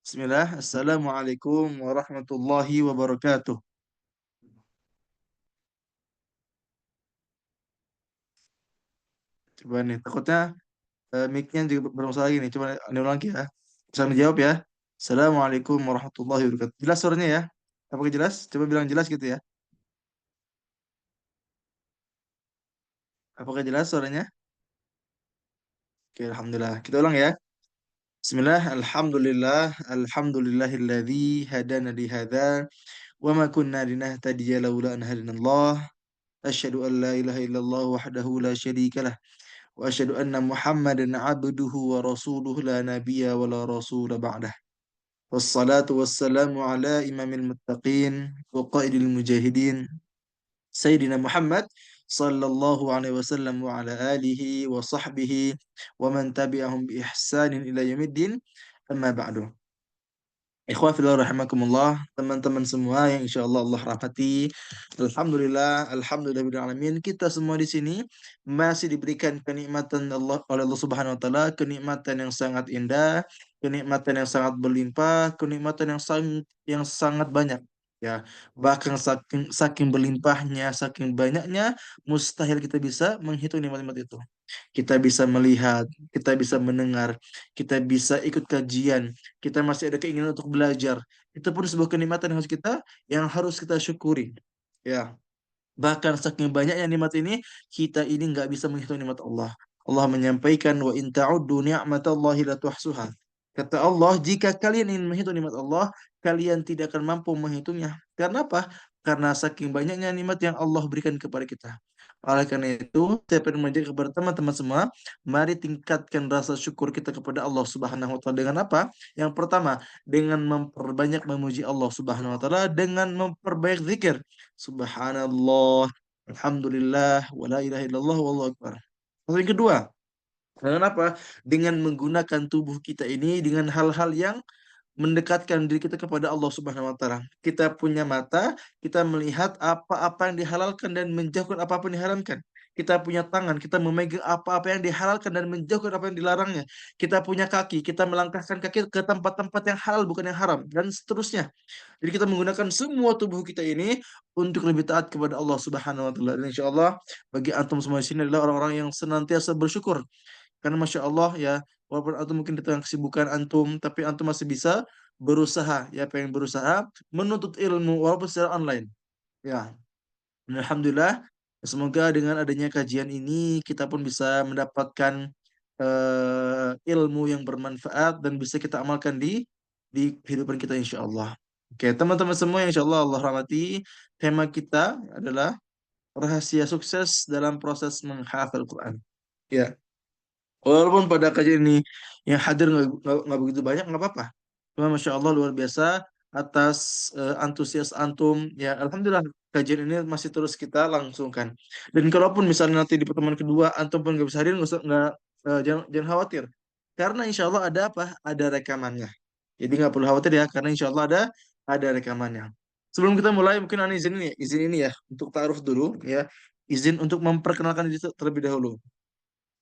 Bismillah, Assalamualaikum warahmatullahi wabarakatuh. Coba nih, takutnya mic-nya juga bermasalah lagi nih. Coba ini ulang lagi ya. Bisa menjawab ya. Assalamualaikum warahmatullahi wabarakatuh. Jelas suaranya ya? Apakah jelas? Coba bilang jelas gitu ya. Apakah jelas suaranya? Oke, Alhamdulillah. Kita ulang ya. Bismillah, Alhamdulillah, Alhamdulillahilladzi hadana li hadza wa ma kunna linahtadiya laula an hadanallah. Asyhadu an la ilaha illallah wahdahu la syarika lah. وأشهد أن محمدا عبده ورسوله لا نبي ولا رسول بعده والصلاة والسلام على إمام المتقين وقائد المجاهدين سيدنا محمد صلى الله عليه وسلم وعلى آله وصحبه ومن تبعهم بإحسان إلى يوم الدين أما بعد. Ikhwafillah rahimakumullah, teman-teman semua yang insya Allah Allah rahmati. Alhamdulillah alamin. Kita semua di sini masih diberikan kenikmatan Allah oleh Allah Subhanahu wa taala, kenikmatan yang sangat indah, kenikmatan yang sangat berlimpah, kenikmatan yang sangat banyak. Ya, bahkan saking saking berlimpahnya, saking banyaknya, mustahil kita bisa menghitung nikmat-nikmat itu. Kita bisa melihat, kita bisa mendengar, kita bisa ikut kajian, kita masih ada keinginan untuk belajar. Itu pun sebuah kenikmatan yang harus kita syukuri. Ya, bahkan saking banyaknya nikmat ini, kita ini nggak bisa menghitung nikmat Allah. Allah menyampaikan wa in ta'uddu ni'matallahi la tuhsuha. Kata Allah, jika kalian ingin menghitung nikmat Allah, kalian tidak akan mampu menghitungnya. Karena apa? Karena saking banyaknya nikmat yang Allah berikan kepada kita. Oleh karena itu, saya ingin mengajak kepada teman-teman semua, mari tingkatkan rasa syukur kita kepada Allah Subhanahu wa taala dengan apa? Yang pertama, dengan memperbanyak memuji Allah Subhanahu wa taala, dengan memperbanyak zikir. Subhanallah, Alhamdulillah, wa la ilaha illallah, wallahu akbar. Lalu yang kedua, dengan apa? Dengan menggunakan tubuh kita ini dengan hal-hal yang mendekatkan diri kita kepada Allah Subhanahu wa taala. Kita punya mata, kita melihat apa-apa yang dihalalkan dan menjauhkan apa-apa yang diharamkan. Kita punya tangan, kita memegang apa-apa yang dihalalkan dan menjauhkan apa yang dilarangnya. Kita punya kaki, kita melangkahkan kaki ke tempat-tempat yang halal bukan yang haram dan seterusnya. Jadi kita menggunakan semua tubuh kita ini untuk lebih taat kepada Allah Subhanahu wa taala. Dan insya Allah bagi antum semua di sini adalah orang-orang yang senantiasa bersyukur. Karena Masya Allah ya, walaupun antum mungkin di tengah kesibukan antum, tapi antum masih bisa berusaha, ya pengen berusaha menuntut ilmu walaupun secara online. Ya, dan Alhamdulillah, semoga dengan adanya kajian ini kita pun bisa mendapatkan ilmu yang bermanfaat dan bisa kita amalkan di kehidupan kita insya Allah. Oke, teman-teman semua yang insya Allah Allah rahmati, tema kita adalah rahasia sukses dalam proses menghafal Quran. Ya, walaupun pada kajian ini yang hadir nggak begitu banyak, nggak apa-apa. Cuma Masya Allah luar biasa atas antusias antum. Ya, Alhamdulillah kajian ini masih terus kita langsungkan. Dan kalaupun misalnya nanti di pertemuan kedua antum pun nggak bisa hadir, jangan khawatir. Karena insya Allah ada apa? Ada rekamannya. Jadi nggak perlu khawatir ya, karena insya Allah ada rekamannya. Sebelum kita mulai, mungkin Ani izin ini ya, untuk taaruf dulu ya. Izin untuk memperkenalkan diri terlebih dahulu.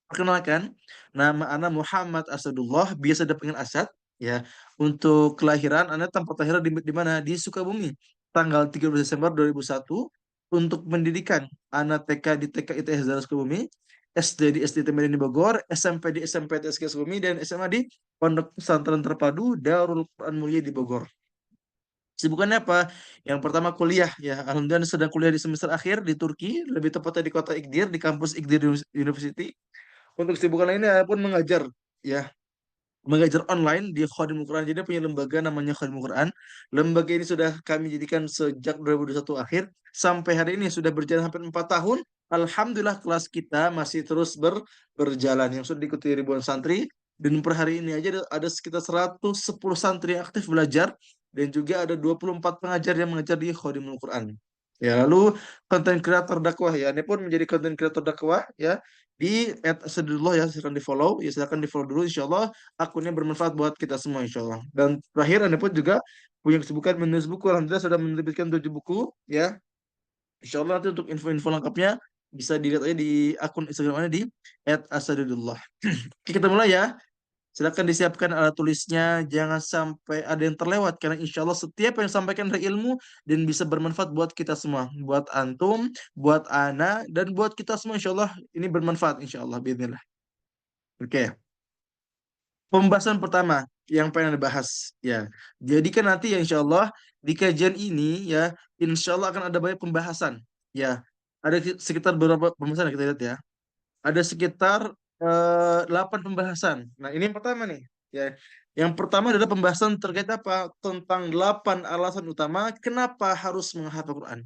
Perkenalkan, nama Ana Muhammad Asadullah, biasa dipanggil Asad. Ya, untuk kelahiran, Anda tempat lahir di mana? Di Sukabumi, tanggal 13 Desember 2001. Untuk pendidikan, Anak TK di TK ITS Darus Sukabumi, SD di SD Temerin di Bogor, SMP di SMP TSK Sukabumi, dan SMA di Pondok Pesantren Terpadu Darul Quran Mulia di Bogor. Sibukannya apa? Yang pertama kuliah ya. Alhamdulillah sedang kuliah di semester akhir di Turki, lebih tepatnya di kota Igdir, di kampus Igdir University. Untuk kesibukan lainnya pun mengajar ya, mengajar online di Khadimul Quran. Jadi dia punya lembaga namanya Khadimul Quran. Lembaga ini sudah kami jadikan sejak 2021 akhir sampai hari ini sudah berjalan hampir 4 tahun. Alhamdulillah kelas kita masih terus berjalan yang sudah diikuti ribuan santri, dan per hari ini aja ada sekitar 110 santri yang aktif belajar, dan juga ada 24 pengajar yang mengajar di Khadimul Quran. Ya, lalu konten kreator dakwah ya, ini pun menjadi konten kreator dakwah ya di @asadullah ya, silakan di follow ya, silakan di follow dulu insya Allah, akunnya bermanfaat buat kita semua insya Allah. Dan terakhir Anda pun juga punya kesibukan menulis buku. Alhamdulillah sudah menerbitkan 7 buku ya. Insya Allah nanti untuk info-info lengkapnya bisa dilihat aja di akun Instagram Anda di @asadullah. Oke, kita mulai ya. Silakan disiapkan alat tulisnya, jangan sampai ada yang terlewat karena insya Allah setiap yang disampaikan dari ilmu dan bisa bermanfaat buat kita semua, buat antum, buat ana, dan buat kita semua insya Allah ini bermanfaat insya Allah. Bismillah. Oke, pembahasan pertama yang pengen dibahas ya. Jadi kan nanti ya insya Allah di kajian ini ya insya Allah akan ada banyak pembahasan ya. Ada sekitar beberapa pembahasan yang kita lihat ya. Ada sekitar 8 pembahasan. Nah, ini yang pertama nih. Ya. Yang pertama adalah pembahasan terkait apa? Tentang 8 alasan utama kenapa harus menghafal Quran.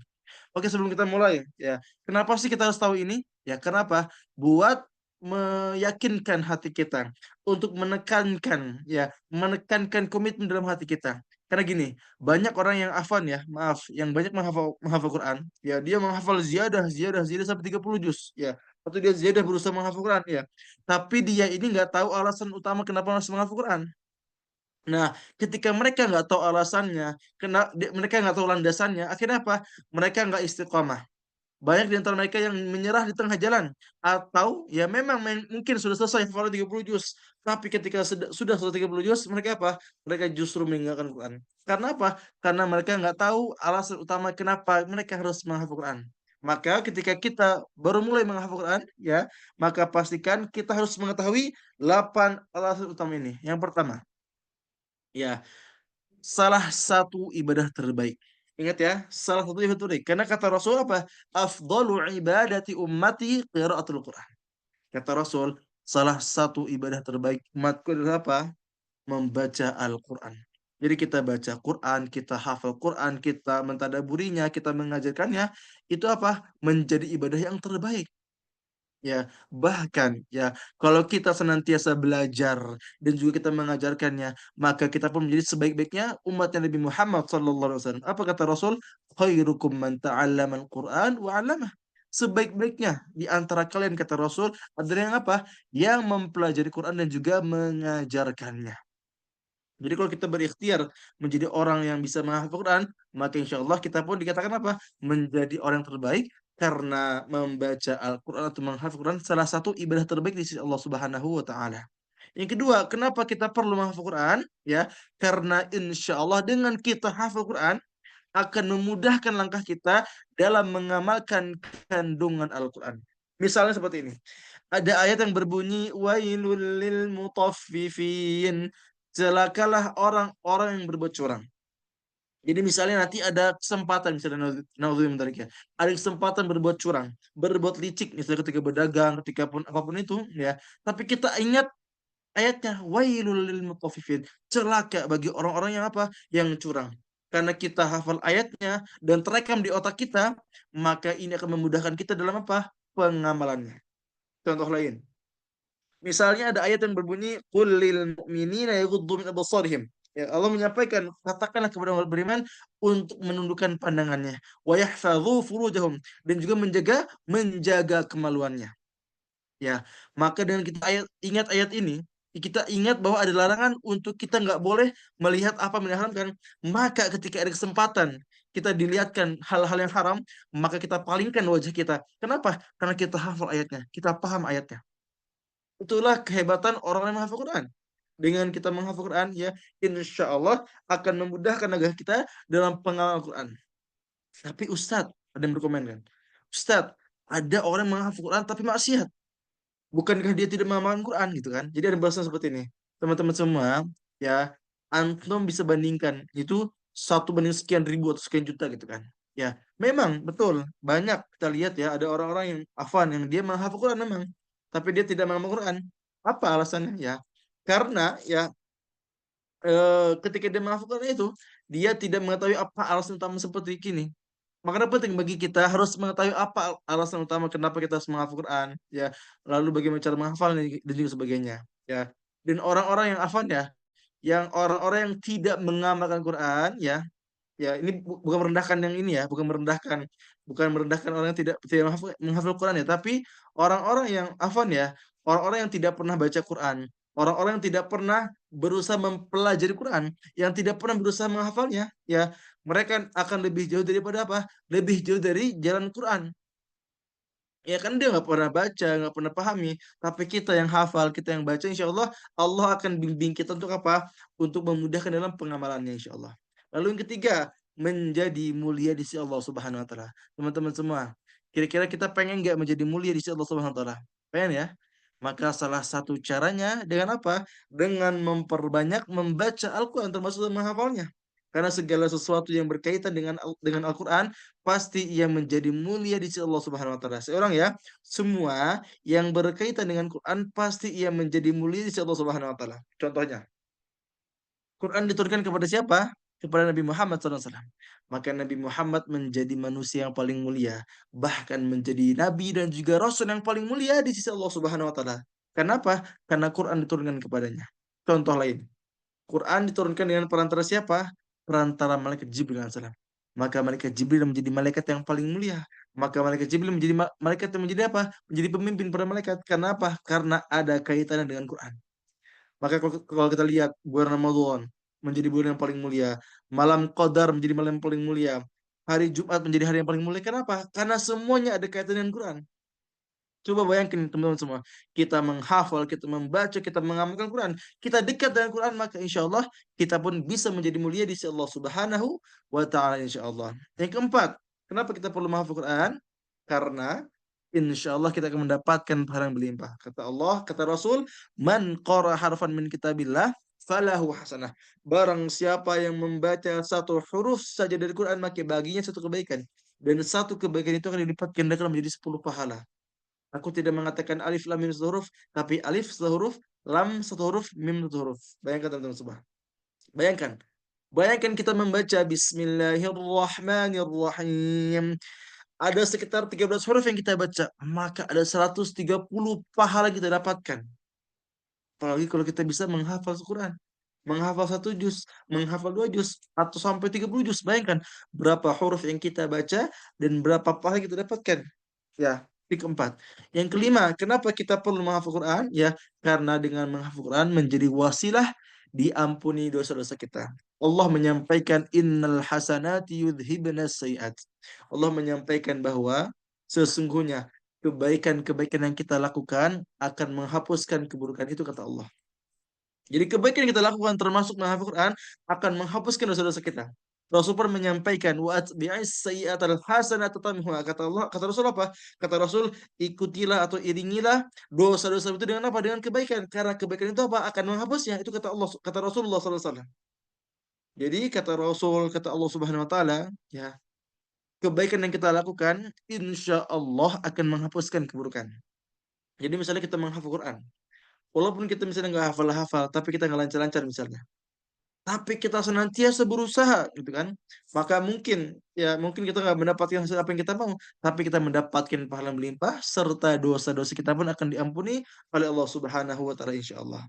Oke, sebelum kita mulai, ya, kenapa sih kita harus tahu ini? Ya, kenapa? Buat meyakinkan hati kita untuk menekankan komitmen dalam hati kita. Karena gini, banyak orang yang afan ya, maaf, yang banyak menghafal Quran, ya dia menghafal ziyadah sampai 30 juz, ya. Atau dia ziyadah berusaha menghafal Quran, ya. Tapi dia ini nggak tahu alasan utama kenapa harus menghafal Quran. Nah, ketika mereka nggak tahu alasannya, mereka nggak tahu landasannya, akhirnya apa? Mereka nggak istiqomah. Banyak di antara mereka yang menyerah di tengah jalan. Atau ya memang mungkin sudah selesai hafalan 30 juz. Tapi ketika sudah selesai 30 juz, mereka apa? Mereka justru meninggalkan Quran. Karena apa? Karena mereka nggak tahu alasan utama kenapa mereka harus menghafal Quran. Maka ketika kita baru mulai menghafal Quran, ya, maka pastikan kita harus mengetahui 8 alasan utama ini. Yang pertama, ya, salah satu ibadah terbaik. Ingat ya, salah satu ibadah terbaik. Karena kata Rasul apa? Afdalu ibadati ummati qiraatul Quran. Kata Rasul, salah satu ibadah terbaik umatku adalah apa? Membaca Al-Quran. Jadi kita baca Quran, kita hafal Quran, kita mentadaburinya, kita mengajarkannya, itu apa? Menjadi ibadah yang terbaik. Ya, bahkan ya, kalau kita senantiasa belajar dan juga kita mengajarkannya, maka kita pun menjadi sebaik-baiknya umatnya Nabi Muhammad SAW. Apa kata Rasul? Khairukum man ta'allama al-Quran wa 'allamah. Sebaik-baiknya di antara kalian kata Rasul adalah yang apa? Yang mempelajari Quran dan juga mengajarkannya. Jadi kalau kita berikhtiar menjadi orang yang bisa menghafal Quran, maka insya Allah kita pun dikatakan apa? Menjadi orang yang terbaik karena membaca Al-Quran atau menghafal Quran salah satu ibadah terbaik di sisi Allah Subhanahu wa taala. Yang kedua, kenapa kita perlu menghafal Quran? Ya, karena insya Allah dengan kita hafal Quran akan memudahkan langkah kita dalam mengamalkan kandungan Al-Quran. Misalnya seperti ini. Ada ayat yang berbunyi wailul lil mutaffifin. Celakalah orang-orang yang berbuat curang. Jadi misalnya nanti ada kesempatan misalnya naudzubillah min dzalik ya. Ada kesempatan berbuat curang, berbuat licik misalnya ketika berdagang, ketika pun apapun itu ya. Tapi kita ingat ayatnya wailul lil mutaffifin. Celaka bagi orang-orang yang apa? Yang curang. Karena kita hafal ayatnya dan terekam di otak kita, maka ini akan memudahkan kita dalam apa? Pengamalannya. Contoh lain. Misalnya ada ayat yang berbunyi qul lil mu'minina yaghuddu min absarihim. Ya, Allah menyampaikan, katakanlah kepada orang beriman untuk menundukkan pandangannya, wa yahfadzu furujahum dan juga menjaga kemaluannya. Ya, maka dengan kita ingat ayat ini, kita ingat bahwa ada larangan untuk kita nggak boleh melihat apa yang diharamkan. Maka ketika ada kesempatan kita dilihatkan hal-hal yang haram, maka kita palingkan wajah kita. Kenapa? Karena kita hafal ayatnya, kita paham ayatnya. Itulah kehebatan orang yang menghafal Quran. Dengan kita menghafal Quran, ya, insya Allah akan memudahkan agar kita dalam pengawalan Quran. Tapi Ustadz, ada yang berkomen kan? Ustadz, ada orang yang menghafal Quran tapi maksiat. Bukankah dia tidak mengamalkan Quran gitu kan? Jadi ada bahasan seperti ini. Teman-teman semua, ya, antum bisa bandingkan. Itu 1 banding sekian ribu atau sekian juta gitu kan. Ya, memang betul. Banyak kita lihat ya, ada orang-orang yang afan, yang dia menghafal Quran memang. Tapi dia tidak mengamalkan Quran. Apa alasannya? Ya, karena ya ketika dia menghafal itu, dia tidak mengetahui apa alasan utama seperti ini. Makanya penting bagi kita harus mengetahui apa alasan utama kenapa kita harus menghafal Quran, ya. Lalu bagaimana cara menghafal dan juga sebagainya, ya. Dan orang-orang yang afan ya, yang orang-orang yang tidak mengamalkan Quran, ya, ya ini bukan merendahkan yang ini ya, bukan merendahkan orang yang tidak menghafal Quran ya, tapi orang-orang yang afwan ya, orang-orang yang tidak pernah baca Quran, orang-orang yang tidak pernah berusaha mempelajari Quran, yang tidak pernah berusaha menghafalnya, ya, mereka akan lebih jauh daripada apa? Lebih jauh dari jalan Quran. Ya kan dia nggak pernah baca, nggak pernah pahami, tapi kita yang hafal, kita yang baca, insya Allah Allah akan bimbing kita untuk apa? Untuk memudahkan dalam pengamalannya insya Allah. Lalu yang ketiga, menjadi mulia di sisi Allah Subhanahu wa taala. Teman-teman semua, kira-kira kita pengen nggak menjadi mulia di sisi Allah Subhanahu wa taala? Pengen ya? Maka salah satu caranya dengan apa? Dengan memperbanyak membaca Al-Quran termasuk menghafalnya. Karena segala sesuatu yang berkaitan dengan Al-Quran pasti ia menjadi mulia di sisi Allah Subhanahu wa taala. Seorang ya, semua yang berkaitan dengan Quran pasti ia menjadi mulia di sisi Allah Subhanahu wa taala. Contohnya, Quran diturunkan kepada siapa? Kepada Nabi Muhammad SAW. Maka Nabi Muhammad menjadi manusia yang paling mulia. Bahkan menjadi Nabi dan juga Rasul yang paling mulia di sisi Allah Subhanahu wa taala. Kenapa? Karena Quran diturunkan kepadanya. Contoh lain. Quran diturunkan dengan perantara siapa? Perantara malaikat Jibril alaihissalam. Maka malaikat Jibril menjadi malaikat yang paling mulia. Maka malaikat Jibril menjadi malaikat yang menjadi apa? Menjadi pemimpin para malaikat. Karena apa? Karena ada kaitannya dengan Quran. Maka kalau kita lihat bulan Ramadan menjadi bulan yang paling mulia, malam Qadar menjadi malam yang paling mulia, hari Jumat menjadi hari yang paling mulia. Kenapa? Karena semuanya ada kaitannya dengan Quran. Coba bayangkan teman-teman semua, kita menghafal, kita membaca, kita mengamalkan Quran, kita dekat dengan Quran, maka insya Allah kita pun bisa menjadi mulia di sisi Allah Subhanahu wa taala insya Allah. Yang keempat, kenapa kita perlu menghafal Quran? Karena insya Allah kita akan mendapatkan pahala yang berlimpah. Kata Allah, kata Rasul, man qara harfan min kitabillah falahu hasanah. Barang siapa yang membaca satu huruf saja dari Quran, maka baginya satu kebaikan. Dan satu kebaikan itu akan dilipat gandakan menjadi 10 pahala. Aku tidak mengatakan alif lam mim satu huruf, tapi alif satu huruf, lam satu huruf, mim satu huruf. Bayangkan teman-teman semua. Bayangkan. Bayangkan kita membaca Bismillahirrahmanirrahim. Ada sekitar 13 huruf yang kita baca. Maka ada 130 pahala kita dapatkan. Apalagi kalau kita bisa menghafal Al-Quran. Menghafal satu juz, menghafal dua juz, atau sampai 30 juz. Bayangkan berapa huruf yang kita baca dan berapa pahala yang kita dapatkan. Ya, yang keempat. Yang kelima, kenapa kita perlu menghafal Quran? Ya, karena dengan menghafal Quran menjadi wasilah diampuni dosa-dosa kita. Allah menyampaikan innal hasanati yudhibna sayiat. Allah menyampaikan bahwa sesungguhnya kebaikan-kebaikan yang kita lakukan akan menghapuskan keburukan itu kata Allah. Jadi kebaikan yang kita lakukan termasuk menghafal Quran akan menghapuskan dosa-dosa kita. Rasul pun menyampaikan wa atbi'is sayyi'atal hasanata tamhuha. Kata Allah, kata Rasul apa? Kata Rasul, ikutilah atau iringilah dosa-dosa itu dengan apa? Dengan kebaikan. Karena kebaikan itu apa? Akan menghapusnya. Itu kata Allah, kata Rasulullah SAW. Jadi kata Rasul, kata Allah Subhanahu wa taala, ya, kebaikan yang kita lakukan insya Allah akan menghapuskan keburukan. Jadi misalnya kita menghafal Quran, walaupun kita misalnya nggak hafal-hafal, tapi kita nggak lancar-lancar misalnya, tapi kita senantiasa berusaha gitu kan, maka mungkin ya mungkin kita nggak mendapatkan hasil apa yang kita mau, tapi kita mendapatkan pahala melimpah serta dosa-dosa kita pun akan diampuni oleh Allah Subhanahu wa taala insya Allah.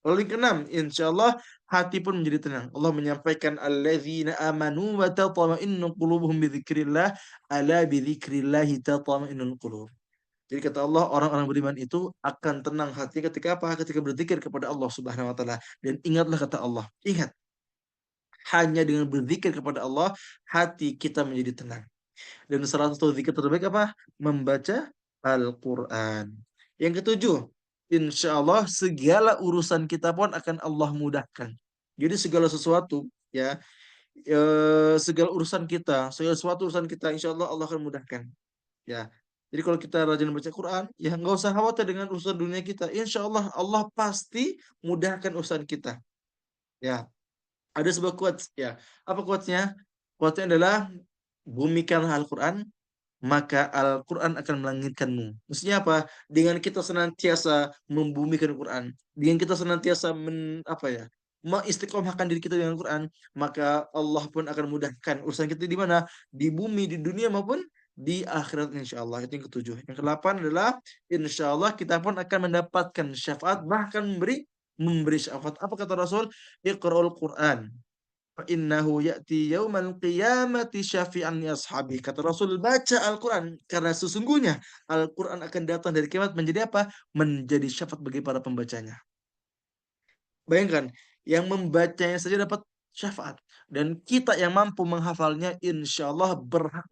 Lalu yang keenam, insya Allah hati pun menjadi tenang. Allah menyampaikan alladzina amanu wa tatma'innu qulubuhum bidzikrillah ala bidzikrillahi tatma'innul qulub. Jadi kata Allah, orang-orang beriman itu akan tenang hati ketika apa? Ketika berzikir kepada Allah Subhanahu wa taala. Dan ingatlah kata Allah, ingat, hanya dengan berzikir kepada Allah hati kita menjadi tenang. Dan salah satu zikir terbaik apa? Membaca Al-Qur'an. Yang ketujuh, insya Allah segala urusan kita pun akan Allah mudahkan. Jadi segala sesuatu ya, segala urusan kita, segala sesuatu urusan kita insya Allah Allah akan mudahkan. Ya. Jadi kalau kita rajin baca Quran, ya nggak usah khawatir dengan urusan dunia kita. Insya Allah Allah pasti mudahkan urusan kita. Ya. Ada sebuah quotes ya. Apa quotesnya? Quotesnya adalah bumikanlah Al-Quran, maka Al-Quran akan melangitkanmu. Maksudnya apa? Dengan kita senantiasa membumikan Al-Quran, dengan kita senantiasa apa ya? Mengistiqomahkan diri kita dengan Al-Quran, maka Allah pun akan mudahkan urusan kita di mana? Di bumi, di dunia maupun di akhirat insya Allah. Itu yang ketujuh. Yang kedelapan adalah insya Allah kita pun akan mendapatkan syafaat bahkan memberi syafaat. Apa kata Rasul? Iqra'ul Quran fa innahu ya'ti yaumal qiyamati syafi'an li ashabi. Kata Rasul, baca Al-Quran karena sesungguhnya Al-Quran akan datang dari kiamat menjadi apa? Menjadi syafaat bagi para pembacanya. Bayangkan, yang membacanya saja dapat syafaat dan kita yang mampu menghafalnya insya Allah berhak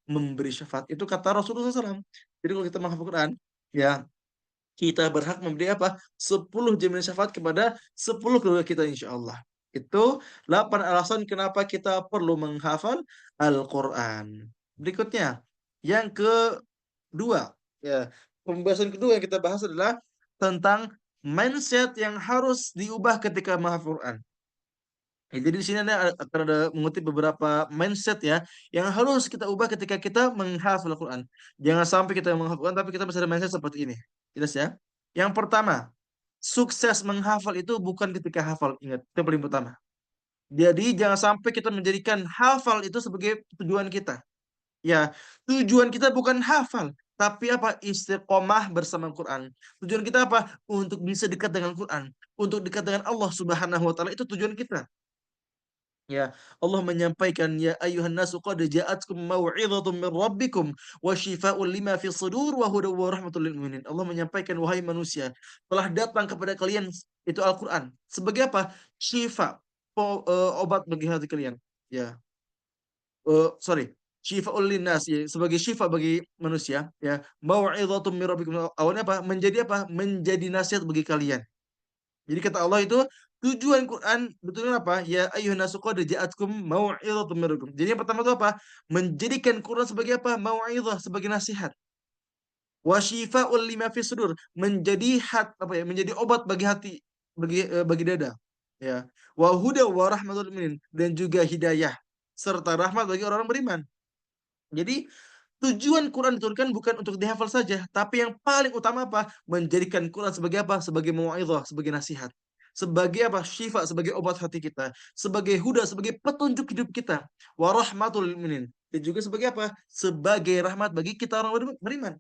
memberi syafaat. Itu kata Rasulullah SAW. Jadi kalau kita menghafal Quran, ya kita berhak memberi apa? 10 jaminan syafaat kepada 10 keluarga kita insyaallah. Itu 8 alasan kenapa kita perlu menghafal Al-Qur'an. Berikutnya, yang kedua, ya, pembahasan kedua yang kita bahas adalah tentang mindset yang harus diubah ketika menghafal Quran. Ya, jadi di sini akan ada mengutip beberapa mindset ya yang harus kita ubah ketika kita menghafal Al-Quran. Jangan sampai kita menghafal Al-Quran tapi kita masih ada mindset seperti ini. Jelas ya? Yang pertama, sukses menghafal itu bukan ketika hafal. Ingat, itu yang paling pertama. Jadi jangan sampai kita menjadikan hafal itu sebagai tujuan kita. Ya, tujuan kita bukan hafal, tapi apa? Istiqomah bersama Al-Quran. Tujuan kita apa? Untuk bisa dekat dengan Al-Quran, untuk dekat dengan Allah Subhanahu wa taala, itu tujuan kita. Ya, Allah menyampaikan ya ayuhan nasu qad ja'atkum mau'izatun min rabbikum wa syifaa'un lima fi sudur wa hudaw wa rahmatul lil mu'minin. Allah menyampaikan wahai manusia, telah datang kepada kalian itu Al-Qur'an sebagai apa? Syifa, obat bagi hati kalian. Ya, sorry. Syifa'ul linnas ya, sebagai syifa bagi manusia ya. Mau'izatun min rabbikum. Awalnya apa? Menjadi apa? Menjadi nasihat bagi kalian. Jadi kata Allah itu tujuan Quran betulnya apa? Ya ayyuhan nasu qad ja'atkum mau'izatun min rabbikum. Jadi yang pertama itu apa? Menjadikan Quran sebagai apa? Mau'izah, sebagai nasihat. Wa syifaa'un lima fis sudur, menjadi apa ya? Menjadi obat bagi hati, bagi dada. Ya. Wa huda wa rahmatul mu'minin, dan juga hidayah serta rahmat bagi orang-orang beriman. Jadi tujuan Quran diturunkan bukan untuk dihafal saja, tapi yang paling utama apa? Menjadikan Quran sebagai apa? Sebagai mau'izah, sebagai nasihat. Sebagai apa? Syifa, sebagai obat hati kita. Sebagai huda, sebagai petunjuk hidup kita. Wa rahmatul lil mu'minin. Dan juga sebagai apa? Sebagai rahmat bagi kita orang beriman.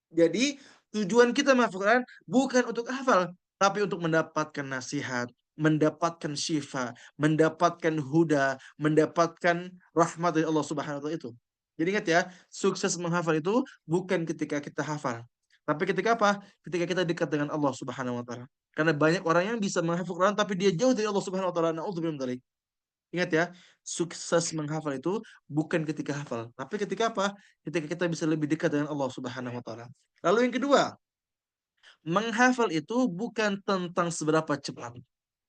Jadi tujuan kita menghafal Quran bukan untuk hafal, tapi untuk mendapatkan nasihat, mendapatkan syifa, mendapatkan huda, mendapatkan rahmat dari Allah Subhanahu wa taala itu. Jadi ingat ya, sukses menghafal itu bukan ketika kita hafal, tapi ketika apa? Ketika kita dekat dengan Allah Subhanahu wa taala. Karena banyak orang yang bisa menghafal Quran tapi dia jauh dari Allah Subhanahu wa taala. Nauzubillah min dzalik. Ingat ya, sukses menghafal itu bukan ketika hafal, tapi ketika apa? Ketika kita bisa lebih dekat dengan Allah Subhanahu wa taala. Lalu yang kedua, menghafal itu bukan tentang seberapa cepat.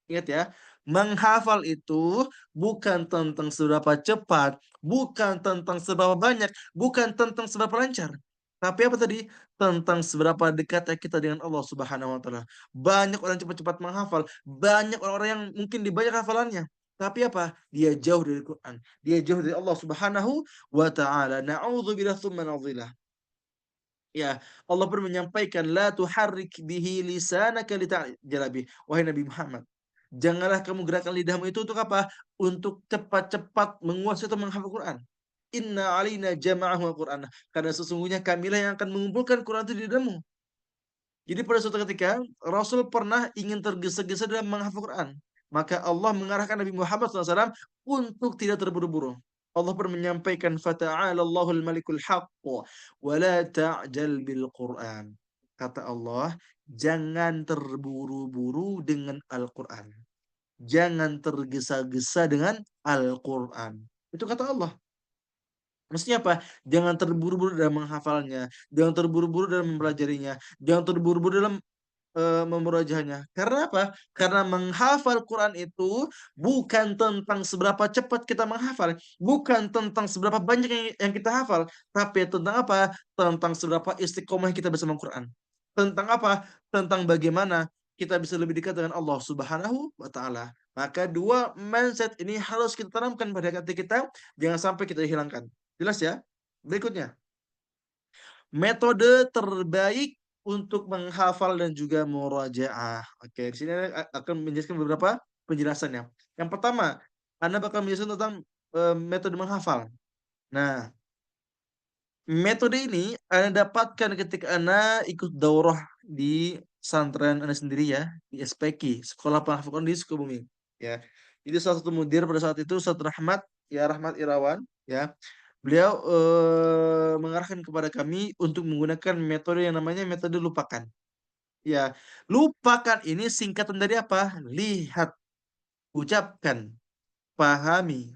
Ingat ya, menghafal itu bukan tentang seberapa cepat, bukan tentang seberapa banyak, bukan tentang seberapa lancar. Tapi apa tadi? Tentang seberapa dekatnya kita dengan Allah Subhanahu wa taala. Banyak orang cepat-cepat menghafal, banyak orang-orang yang mungkin dibanyak hafalannya. Tapi apa? Dia jauh dari Quran. Dia jauh dari Allah Subhanahu wa taala. Na'udzubillah tsumma na'udzubillah. Ya, Allah pun menyampaikan la tuharrik bihi lisanaka lita'jala bih. Wahai Nabi Muhammad, janganlah kamu gerakkan lidahmu itu untuk apa? Untuk cepat-cepat menguasai atau menghafal Quran. Inna alaina jama'ahu Qur'an. Karena sesungguhnya kamilah yang akan mengumpulkan Quran itu di dalammu. Jadi pada suatu ketika Rasul pernah ingin tergesa-gesa dalam menghafal Quran. Maka Allah mengarahkan Nabi Muhammad SAW untuk tidak terburu-buru. Allah pun menyampaikan fata'ala Allahul malikul haqq wa la ta'jal bil Quran. Kata Allah, jangan terburu-buru dengan Al-Quran. Jangan tergesa-gesa dengan Al-Quran. Itu kata Allah. Maksudnya apa? Jangan terburu-buru dalam menghafalnya, jangan terburu-buru dalam mempelajarinya, jangan terburu-buru dalam memurojaahnya. Karena apa? Karena menghafal Quran itu bukan tentang seberapa cepat kita menghafal, bukan tentang seberapa banyak yang kita hafal, tapi tentang apa? Tentang seberapa istiqomah kita bersama Quran. Tentang apa? Tentang bagaimana kita bisa lebih dekat dengan Allah Subhanahu wa taala. Maka dua mindset ini harus kita tanamkan pada hati kita, jangan sampai kita hilangkan. Jelas ya? Berikutnya, metode terbaik untuk menghafal dan juga murajaah. Oke, di sini akan menjelaskan beberapa penjelasannya. Yang pertama, Anda bakal menjelaskan tentang metode menghafal. Nah, metode ini Anda dapatkan ketika Anda ikut daurah di pesantren Anda sendiri ya, di SPQ, Sekolah Penghafal Quran di Sukabumi. Ya. Jadi salah satu mudir pada saat itu Ustaz Rahmat, ya Rahmat Irawan, ya. Beliau mengarahkan kepada kami untuk menggunakan metode yang namanya metode lupakan. Ya, lupakan ini singkatan dari apa? Lihat, ucapkan, pahami,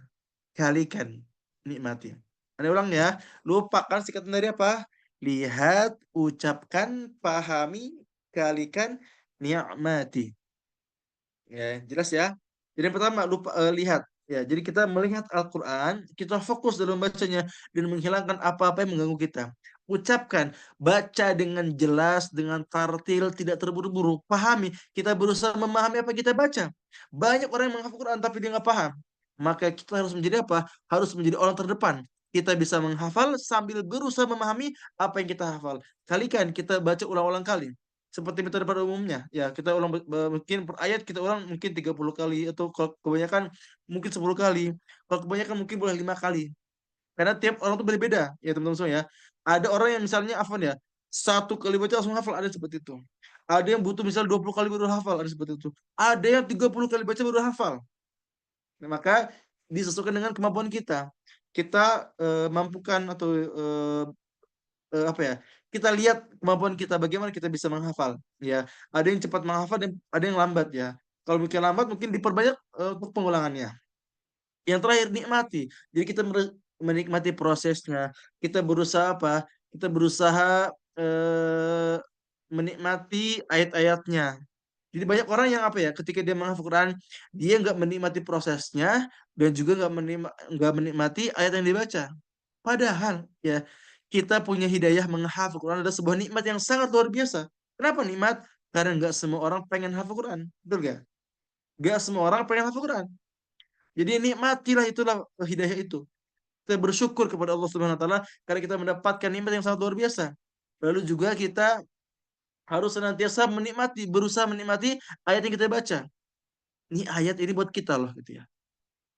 kalikan, nikmati. Anda ulang ya. Lupakan singkatan dari apa? Lihat, ucapkan, pahami, kalikan, ni'mati. Ya, jelas ya. Jadi yang pertama lihat. Ya, jadi kita melihat Al-Qur'an, kita fokus dalam bacanya dan menghilangkan apa-apa yang mengganggu kita. Ucapkan, baca dengan jelas, dengan tartil, tidak terburu-buru. Pahami, kita berusaha memahami apa yang kita baca. Banyak orang yang menghafal Quran tapi dia nggak paham. Maka kita harus menjadi apa? Harus menjadi orang terdepan. Kita bisa menghafal sambil berusaha memahami apa yang kita hafal. Kalikan kita baca ulang-ulang kali. Seperti metode pada umumnya, ya kita ulang mungkin per ayat kita ulang mungkin 30 kali atau kalau kebanyakan mungkin 10 kali, kalau kebanyakan mungkin boleh 5 kali. Karena tiap orang tuh beda-beda ya teman-teman semua ya. Ada orang yang misalnya afwan ya, 1 kali baca langsung hafal, ada seperti itu. Ada yang butuh misal 20 kali baru hafal, ada seperti itu. Ada yang 30 kali baca baru hafal. Nah, maka disesuaikan dengan kemampuan kita. Kita, mampukan atau, apa ya, kita lihat kemampuan kita bagaimana kita bisa menghafal, ya. Ada yang cepat menghafal dan ada yang lambat ya. Kalau mungkin lambat mungkin diperbanyak, untuk pengulangannya. Yang terakhir nikmati. Jadi kita menikmati prosesnya, kita berusaha apa, kita berusaha, menikmati ayat-ayatnya. Jadi banyak orang yang apa ya, ketika dia menghafal Quran, dia nggak menikmati prosesnya dan juga nggak menikmati ayat yang dibaca. Padahal ya, kita punya hidayah menghafal Quran adalah sebuah nikmat yang sangat luar biasa. Kenapa nikmat? Karena nggak semua orang pengen hafal Quran, betul nggak? Nggak semua orang pengen hafal Quran. Jadi nikmatilah itulah hidayah itu. Kita bersyukur kepada Allah Subhanahu wa taala karena kita mendapatkan nikmat yang sangat luar biasa. Lalu juga kita harus senantiasa menikmati, berusaha menikmati ayat yang kita baca. Ini ayat ini buat kita loh gitu ya.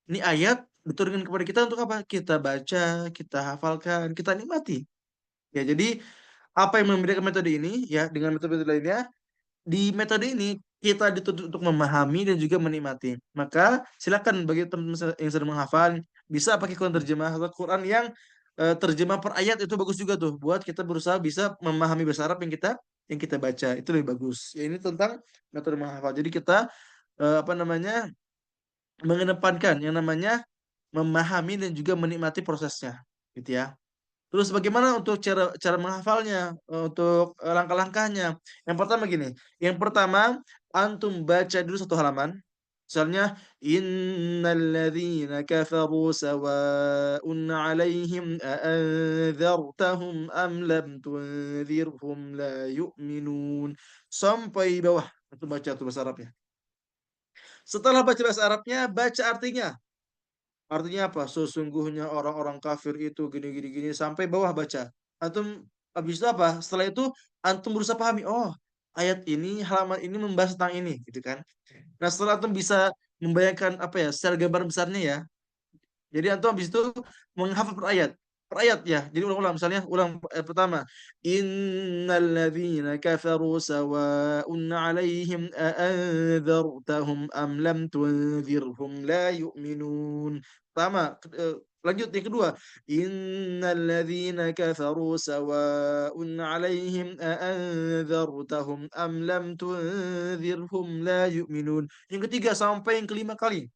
Ini ayat diturunkan kepada kita untuk apa? Kita baca, kita hafalkan, kita nikmati. Ya, jadi apa yang membedakan metode ini ya dengan metode-metode lainnya, di metode ini kita dituntut untuk memahami dan juga menikmati. Maka silakan bagi teman-teman yang sedang menghafal, bisa pakai Quran terjemah atau Quran yang, terjemah per ayat itu bagus juga tuh, buat kita berusaha bisa memahami bahasa Arab yang kita baca, itu lebih bagus. Ya ini tentang metode menghafal. Jadi kita, apa namanya, mengedepankan yang namanya memahami dan juga menikmati prosesnya, gitu ya. Terus bagaimana untuk cara cara menghafalnya, untuk, langkah-langkahnya? Yang pertama gini, yang pertama antum baca dulu 1 halaman, misalnya, "Innal ladzina kafaru sawa'un 'alaihim a'andzartahum am lam tundzirhum la yu'minun." Sampai bawah, antum baca tuh bahasa Arabnya. Setelah baca bahasa Arabnya, baca artinya. Artinya apa? Sesungguhnya orang-orang kafir itu gini gini gini sampai bawah baca. Antum habis itu apa? Setelah itu antum berusaha pahami, oh ayat ini, halaman ini membahas tentang ini, gitu kan. Nah setelah antum bisa membayangkan apa ya, secara gambaran besarnya ya, jadi antum habis itu menghafal per ayat ya. Jadi ulang-ulang misalnya ulang ayat pertama, "Innal ladzina kafaru sawa'un 'alaihim a'andzartahum am lam tunzirhum la yu'minun." Pertama, lanjut yang kedua, "Innal ladzina kafaru sawa'un 'alaihim a'andzartahum am lam tunzirhum la yu'minun." Yang ketiga sampai yang kelima kali.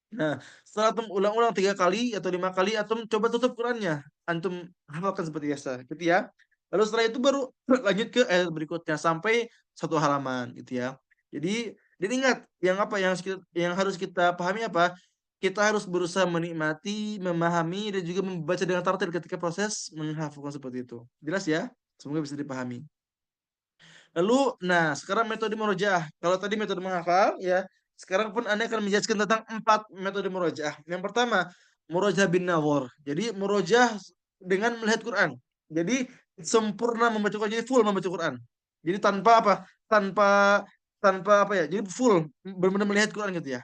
Nah, setelah antum ulang-ulang 3 kali atau 5 kali, antum coba tutup Qurannya, antum hafalkan seperti biasa, gitu ya. Lalu setelah itu baru lanjut ke ayat berikutnya sampai 1 halaman, gitu ya. Jadi ingat yang apa, yang harus kita pahami apa, kita harus berusaha menikmati, memahami, dan juga membaca dengan tartil ketika proses menghafalkan seperti itu. Jelas ya? Semoga bisa dipahami. Lalu, nah sekarang metode murojaah. Kalau tadi metode menghafal ya, sekarang pun Anda akan menjelaskan tentang 4 metode murojaah. Yang pertama, murojaah bin nazar. Jadi murojaah dengan melihat Quran. Jadi sempurna membaca Quran, jadi full membaca Quran. Jadi tanpa apa, tanpa tanpa apa ya, jadi full, benar-benar melihat Quran gitu ya,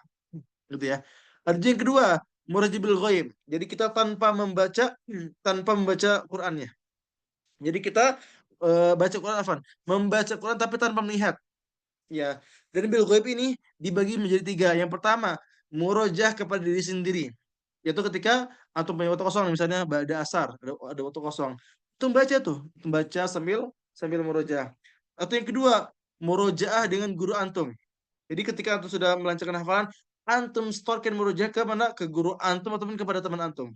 gitu ya. Ada yang kedua, murojaah bil ghaib. Jadi kita tanpa membaca Qurannya. Jadi kita, baca Quran afwan, membaca Quran tapi tanpa melihat. Ya, dan bil ghaib ini dibagi menjadi 3. Yang pertama, murojaah kepada diri sendiri, yaitu ketika antum punya waktu kosong misalnya ba'da asar, ada waktu kosong. Antum baca tuh, antum baca sambil sambil murojaah. Atau yang kedua, murojaah dengan guru antum. Jadi ketika antum sudah melancarkan hafalan, antum setorkan murojaah ke mana? Ke guru antum ataupun kepada teman antum.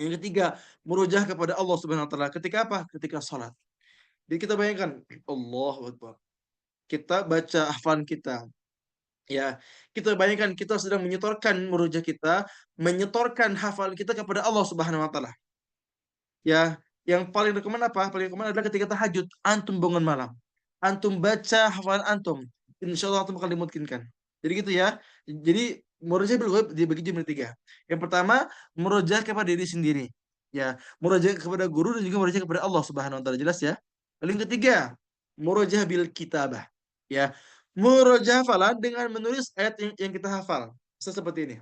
Yang ketiga, murojaah kepada Allah Subhanahu wa taala. Ketika apa? Ketika salat. Jadi kita bayangkan, Allahu Akbar. Kita baca hafalan kita, ya. Kita bayangkan kita sedang menyetorkan murojaah kita, menyetorkan hafalan kita kepada Allah Subhanahu wa taala. Ya, yang paling rekomen apa? Paling rekomen adalah ketika tahajud, antum bangun malam. Antum baca hafalan antum. Insya Allah antum akan dimungkinkan. Jadi gitu ya. Jadi murojaah bil ghaib dibagi jadi tiga. Yang pertama, murojaah kepada diri sendiri. Ya, murojaah kepada guru dan juga murojaah kepada Allah Subhanahu wa taala. Jelas ya? Lalu yang ketiga, murojaah bil kitabah. Ya, murojaah hafalan dengan menulis ayat yang kita hafal. Seperti ini.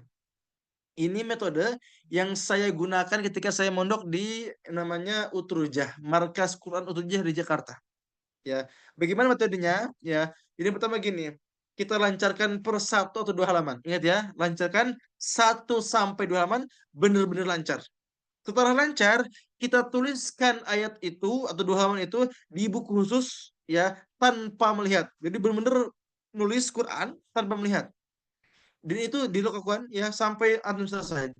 Ini metode yang saya gunakan ketika saya mondok di namanya Utrujah, Markas Quran Utrujah di Jakarta. Ya, bagaimana metodenya? Ya, ini pertama gini, kita lancarkan per satu atau dua halaman. Ingat ya, lancarkan satu sampai dua halaman, benar-benar lancar. Setelah lancar, kita tuliskan ayat itu atau dua halaman itu di buku khusus, ya, tanpa melihat. Jadi benar-benar nulis Quran tanpa melihat. Dan itu dilakukan ya sampai antum selesai.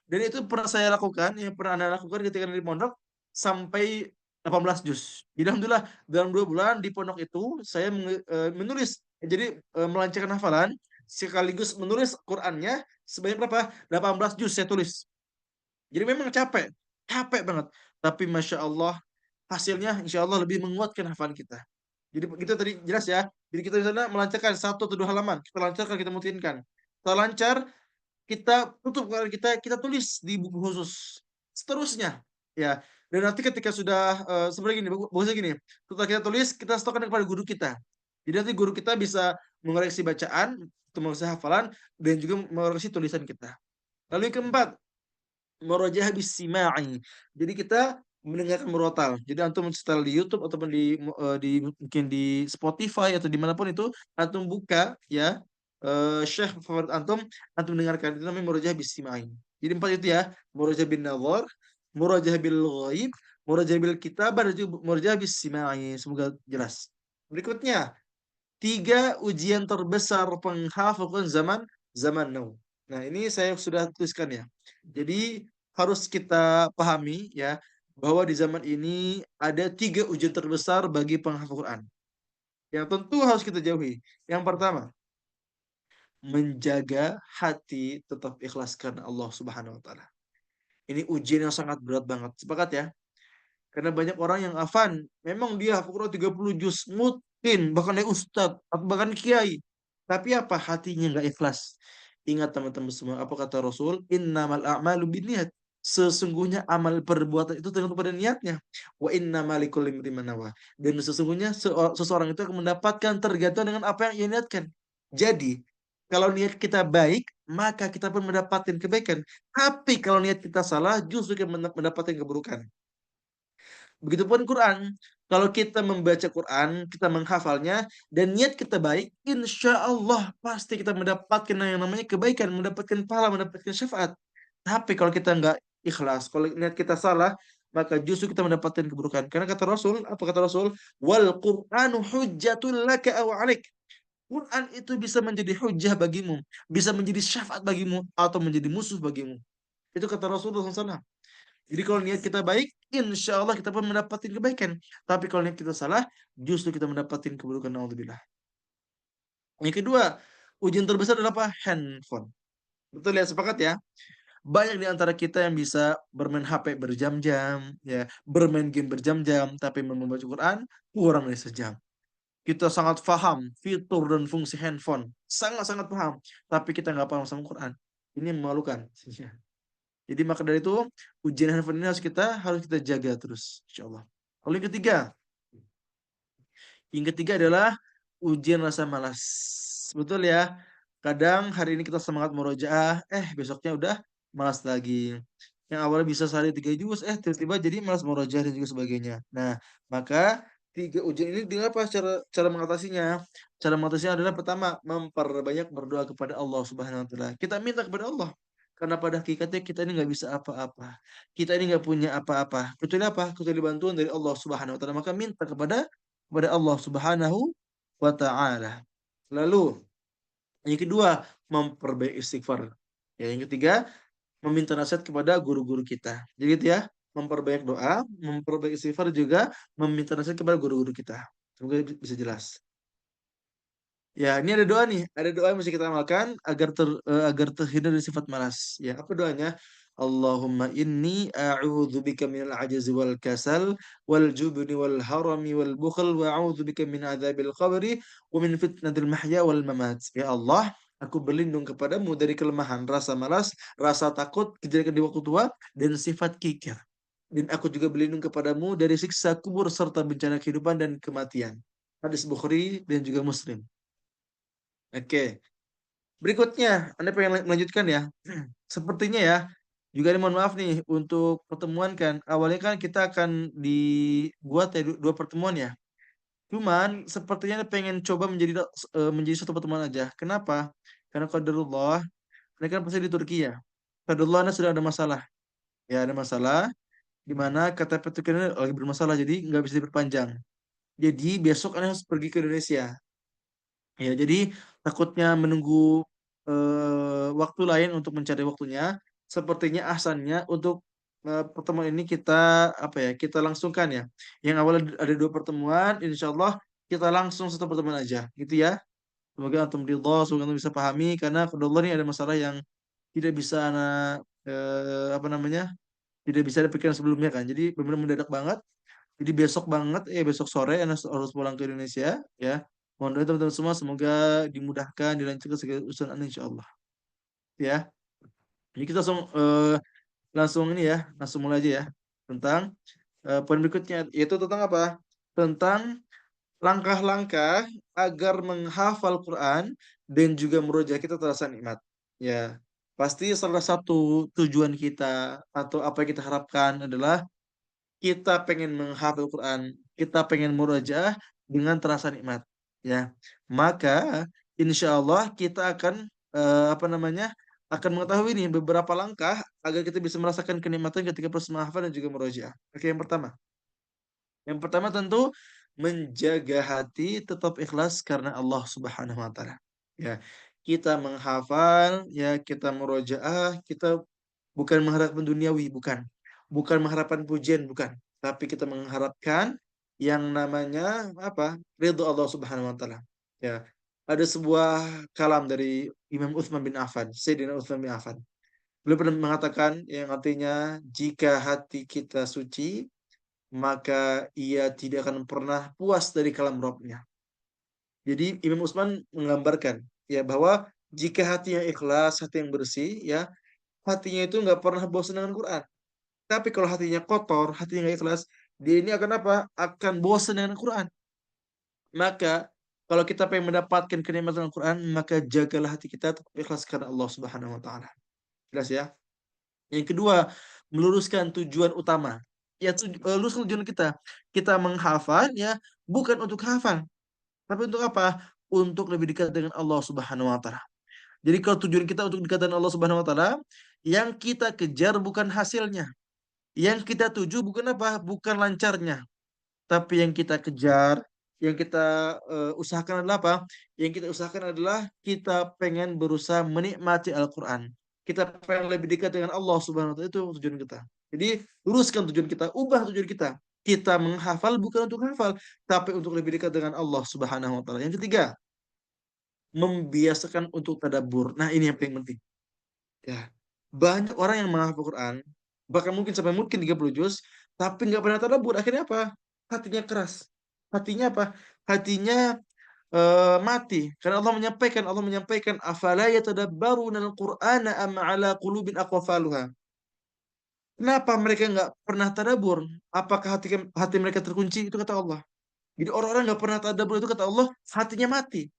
Dan itu pernah saya lakukan, yang pernah Anda lakukan ketika di pondok sampai 18 juz. Jadi alhamdulillah dalam 2 bulan di pondok itu saya menulis, jadi melancarkan hafalan sekaligus menulis Qur'annya sebanyak berapa? 18 juz saya tulis. Jadi memang capek, capek banget. Tapi masya Allah hasilnya insya Allah lebih menguatkan hafalan kita. Jadi kita tadi jelas ya. Jadi kita di sana melancarkan satu atau dua halaman. Kita lancarkan, kita mungkinkan. Kita lancar, kita tutup Quran kita tulis di buku khusus seterusnya, ya. Dan nanti ketika sudah sebenarnya gini, bagusnya gini, setelah kita tulis kita setorkan kepada guru kita, jadi nanti guru kita bisa mengoreksi bacaan, atau mengoreksi hafalan, dan juga mengoreksi tulisan kita. Lalu yang keempat, murojaah bisima'i. Jadi kita mendengarkan murotal. Jadi antum setel di YouTube ataupun di mungkin di Spotify atau dimanapun itu, antum buka ya, syekh favorit antum, antum dengarkan, itu namanya murojaah bisima'i. Jadi empat itu ya, murojaah bin nazar, murojaah bil ghaib, murojaah bil kitabah, dan juga murojaah bisima'i. Semoga jelas. Berikutnya, tiga ujian terbesar penghafal zaman zaman now. Nah, ini saya sudah tuliskan ya. Jadi harus kita pahami ya bahwa di zaman ini ada tiga ujian terbesar bagi penghafal Quran yang tentu harus kita jauhi. Yang pertama, menjaga hati tetap ikhlas karena Allah Subhanahu wa taala. Ini ujian yang sangat berat banget. Sepakat ya? Karena banyak orang yang afan, memang dia hafal Quran 30 juz, mutin, bahkan dia ustadz, atau bahkan kiai. Tapi apa? Hatinya nggak ikhlas. Ingat teman-teman semua, apa kata Rasul? Innamal a'malu binniyat. Sesungguhnya amal perbuatan itu tergantung pada niatnya. Wa innamal likulli imrin ma nawa. Dan sesungguhnya seseorang itu akan mendapatkan tergantung dengan apa yang ia niatkan. Jadi, kalau niat kita baik, maka kita pun mendapatkan kebaikan. Tapi kalau niat kita salah, justru kita mendapatkan keburukan. Begitupun Quran. Kalau kita membaca Quran, kita menghafalnya, dan niat kita baik, insya Allah pasti kita mendapatkan yang namanya kebaikan, mendapatkan pahala, mendapatkan syafaat. Tapi kalau kita nggak ikhlas, kalau niat kita salah, maka justru kita mendapatkan keburukan. Karena kata Rasul, apa kata Rasul? Wal Qur'anu hujjatul laka aw alik. Quran itu bisa menjadi hujjah bagimu, bisa menjadi syafaat bagimu, atau menjadi musuh bagimu. Itu kata Rasulullah SAW. Jadi kalau niat kita baik, insya Allah kita pun mendapatkan kebaikan. Tapi kalau niat kita salah, justru kita mendapatkan keburukan. Naudzubillah. Yang kedua, ujian terbesar adalah apa? Handphone. Betul ya, sepakat ya? Banyak di antara kita yang bisa bermain HP berjam-jam, ya, bermain game berjam-jam, tapi membaca Quran kurang dari sejam. Kita sangat paham fitur dan fungsi handphone, sangat-sangat paham, tapi kita nggak paham sama Quran. Ini memalukan. Jadi maka dari itu ujian handphone ini harus kita jaga terus, insya Allah. Lalu yang ketiga adalah ujian rasa malas. Betul ya. Kadang hari ini kita semangat murojaah, besoknya udah malas lagi. Yang awalnya bisa sehari 3 juz, tiba-tiba jadi malas murojaah dan juga sebagainya. Nah, maka tiga ujian ini dengan apa cara cara mengatasinya? Cara mengatasinya adalah pertama, memperbanyak berdoa kepada Allah Subhanahu wa taala. Kita minta kepada Allah. Karena pada hakikatnya kita ini nggak bisa apa-apa. Kita ini nggak punya apa-apa. Kecuali apa? Kecuali bantuan dari Allah Subhanahu wa taala. Maka minta kepada Allah Subhanahu wa taala. Lalu yang kedua, memperbaiki istighfar. Ya, yang ketiga, meminta nasihat kepada guru-guru kita. Jadi gitu ya, memperbanyak doa, memperbanyak istighfar juga meminta nasihat kepada guru-guru kita. Semoga bisa jelas. Ya, ini ada doa nih, ada doa yang mesti kita amalkan agar terhindar dari sifat malas. Ya, apa doanya? Allahumma inni a'udzubika minal ajazi wal kasal wal jubni wal harami wal bukhl wa a'udzubika min adzabil qabri wa min fitnatil mahya wal mamat. Ya Allah, aku berlindung kepadamu dari kelemahan, rasa malas, rasa takut, kejelekan di waktu tua, dan sifat kikir. Dan aku juga berlindung kepadamu dari siksa kubur serta bencana kehidupan dan kematian. Hadis Bukhari dan juga Muslim. Oke. Berikutnya, Anda pengen melanjutkan ya? Sepertinya ya, juga ini mohon maaf nih untuk pertemuan kan. Awalnya kan kita akan dibuat ya dua pertemuan ya. Cuman sepertinya Anda pengen coba menjadi satu pertemuan aja. Kenapa? Karena qadarullah, ini kan pasti di Turki ya. Qadarullah Anda sudah ada masalah. Ya ada masalah di mana KTP Turki Anda lagi bermasalah jadi nggak bisa diperpanjang. Jadi besok Anda harus pergi ke Indonesia. Ya, jadi takutnya menunggu waktu lain untuk mencari waktunya. Sepertinya ahsannya untuk pertemuan ini kita apa ya? Kita langsungkan ya. Yang awalnya ada dua pertemuan, insya Allah kita langsung satu pertemuan aja, gitu ya. Semoga antum ridho, semoga antum bisa pahami karena kedua ini ada masalah yang tidak bisa apa namanya? Tidak bisa dipikirkan sebelumnya kan. Jadi benar-benar mendadak banget. Jadi besok banget, besok sore Anas harus pulang ke Indonesia, ya. Mohon doa teman-teman semua, semoga dimudahkan, dilancarkan segala urusan Anda insya Allah, ya. Jadi kita langsung ini ya, langsung mulai aja ya tentang poin berikutnya, yaitu tentang apa? Tentang langkah-langkah agar menghafal Quran dan juga meroja kita terasa nikmat. Ya, pasti salah satu tujuan kita atau apa yang kita harapkan adalah kita pengen menghafal Quran, kita pengen murojaah dengan terasa nikmat, ya. Maka insya Allah kita akan apa namanya akan mengetahui nih beberapa langkah agar kita bisa merasakan kenikmatan ketika proses menghafal dan juga murojaah. Oke, yang pertama tentu menjaga hati tetap ikhlas karena Allah Subhanahu Wa Taala. Ya, kita menghafal, ya kita murojaah, kita bukan mengharapkan duniawi, bukan. Bukan mengharapkan pujian, bukan. Tapi kita mengharapkan yang namanya apa? Ridho Allah Subhanahu wa taala. Ya. Ada sebuah kalam dari Imam Utsman bin Affan, Sayyidina Utsman bin Affan. Beliau pernah mengatakan yang artinya jika hati kita suci, maka ia tidak akan pernah puas dari kalam Rabbnya. Jadi Imam Utsman menggambarkan ya bahwa jika hati yang ikhlas, hati yang bersih, ya hatinya itu nggak pernah bosan dengan Quran. Tapi kalau hatinya kotor, hatinya nggak ikhlas, dia ini akan apa? Akan bosan dengan Quran. Maka kalau kita pengen mendapatkan kenikmatan Al-Quran, maka jagalah hati kita tetap ikhlas karena Allah Subhanahu Wa Taala. Jelas ya. Yang kedua, meluruskan tujuan utama. Ya, luruskan tujuan kita. Kita menghafal ya bukan untuk hafal, tapi untuk apa? Untuk lebih dekat dengan Allah Subhanahu Wa Taala. Jadi kalau tujuan kita untuk dekat dengan Allah Subhanahu Wa Taala, yang kita kejar bukan hasilnya. Yang kita tuju bukan apa? Bukan lancarnya. Tapi yang kita kejar, yang kita usahakan adalah apa? Yang kita usahakan adalah kita pengen berusaha menikmati Al-Quran. Kita pengen lebih dekat dengan Allah Subhanahu wa taala. Itu tujuan kita. Jadi luruskan tujuan kita, ubah tujuan kita. Kita menghafal bukan untuk hafal, tapi untuk lebih dekat dengan Allah Subhanahu wa taala. Yang ketiga, membiasakan untuk tadabbur. Nah, ini yang paling penting. Ya, banyak orang yang menghafal Quran, bahkan mungkin sampai mungkin 30 juz, tapi nggak pernah tadabbur. Akhirnya apa? Hatinya keras. Hatinya apa? Hatinya mati. Karena Allah menyampaikan, afala yatadabbaruna al-Qur'ana am ala qulubin aqfaluha. Kenapa mereka nggak pernah tadabbur? Apakah hati hati mereka terkunci? Itu kata Allah. Jadi orang-orang nggak pernah tadabbur itu kata Allah, hatinya mati.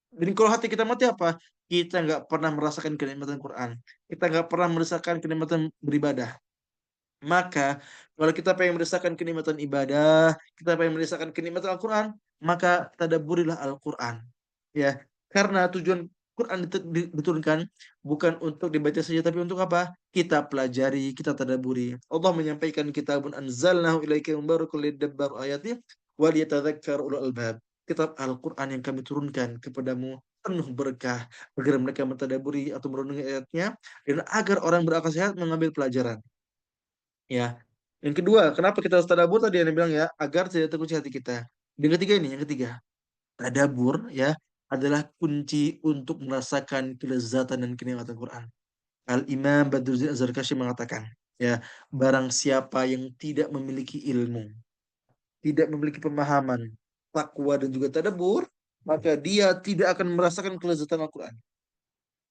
Dan kalau hati kita mati apa? Kita nggak pernah merasakan kenikmatan Quran. Kita nggak pernah merasakan kenikmatan beribadah. Maka kalau kita pengen merasakan kenikmatan ibadah, kita pengen merasakan kenikmatan Al-Quran, maka tadabburilah Al-Quran. Ya, karena tujuan Quran diturunkan bukan untuk dibaca saja, tapi untuk apa? Kita pelajari, kita tadabburi. Allah menyampaikan kitabun anzalnahu ilaika mubarakun liyadabbaru ayati wa liyatadzakkar ulul albab. Kitab Al-Quran yang kami turunkan kepadamu penuh berkah agar mereka mentadabburi atau merenungi ayatnya dan agar orang berakal sehat mengambil pelajaran. Ya. Yang kedua, kenapa kita harus tadabbur tadi yang bilang ya, agar tidak terkunci hati kita. Yang ketiga ini, yang ketiga, tadabbur ya adalah kunci untuk merasakan kelezatan dan kenikmatan Quran. Al-Imam Badruddin Az-Zarkashi mengatakan, ya, barang siapa yang tidak memiliki ilmu, tidak memiliki pemahaman, takwa dan juga tadabbur, maka dia tidak akan merasakan kelezatan Al-Quran.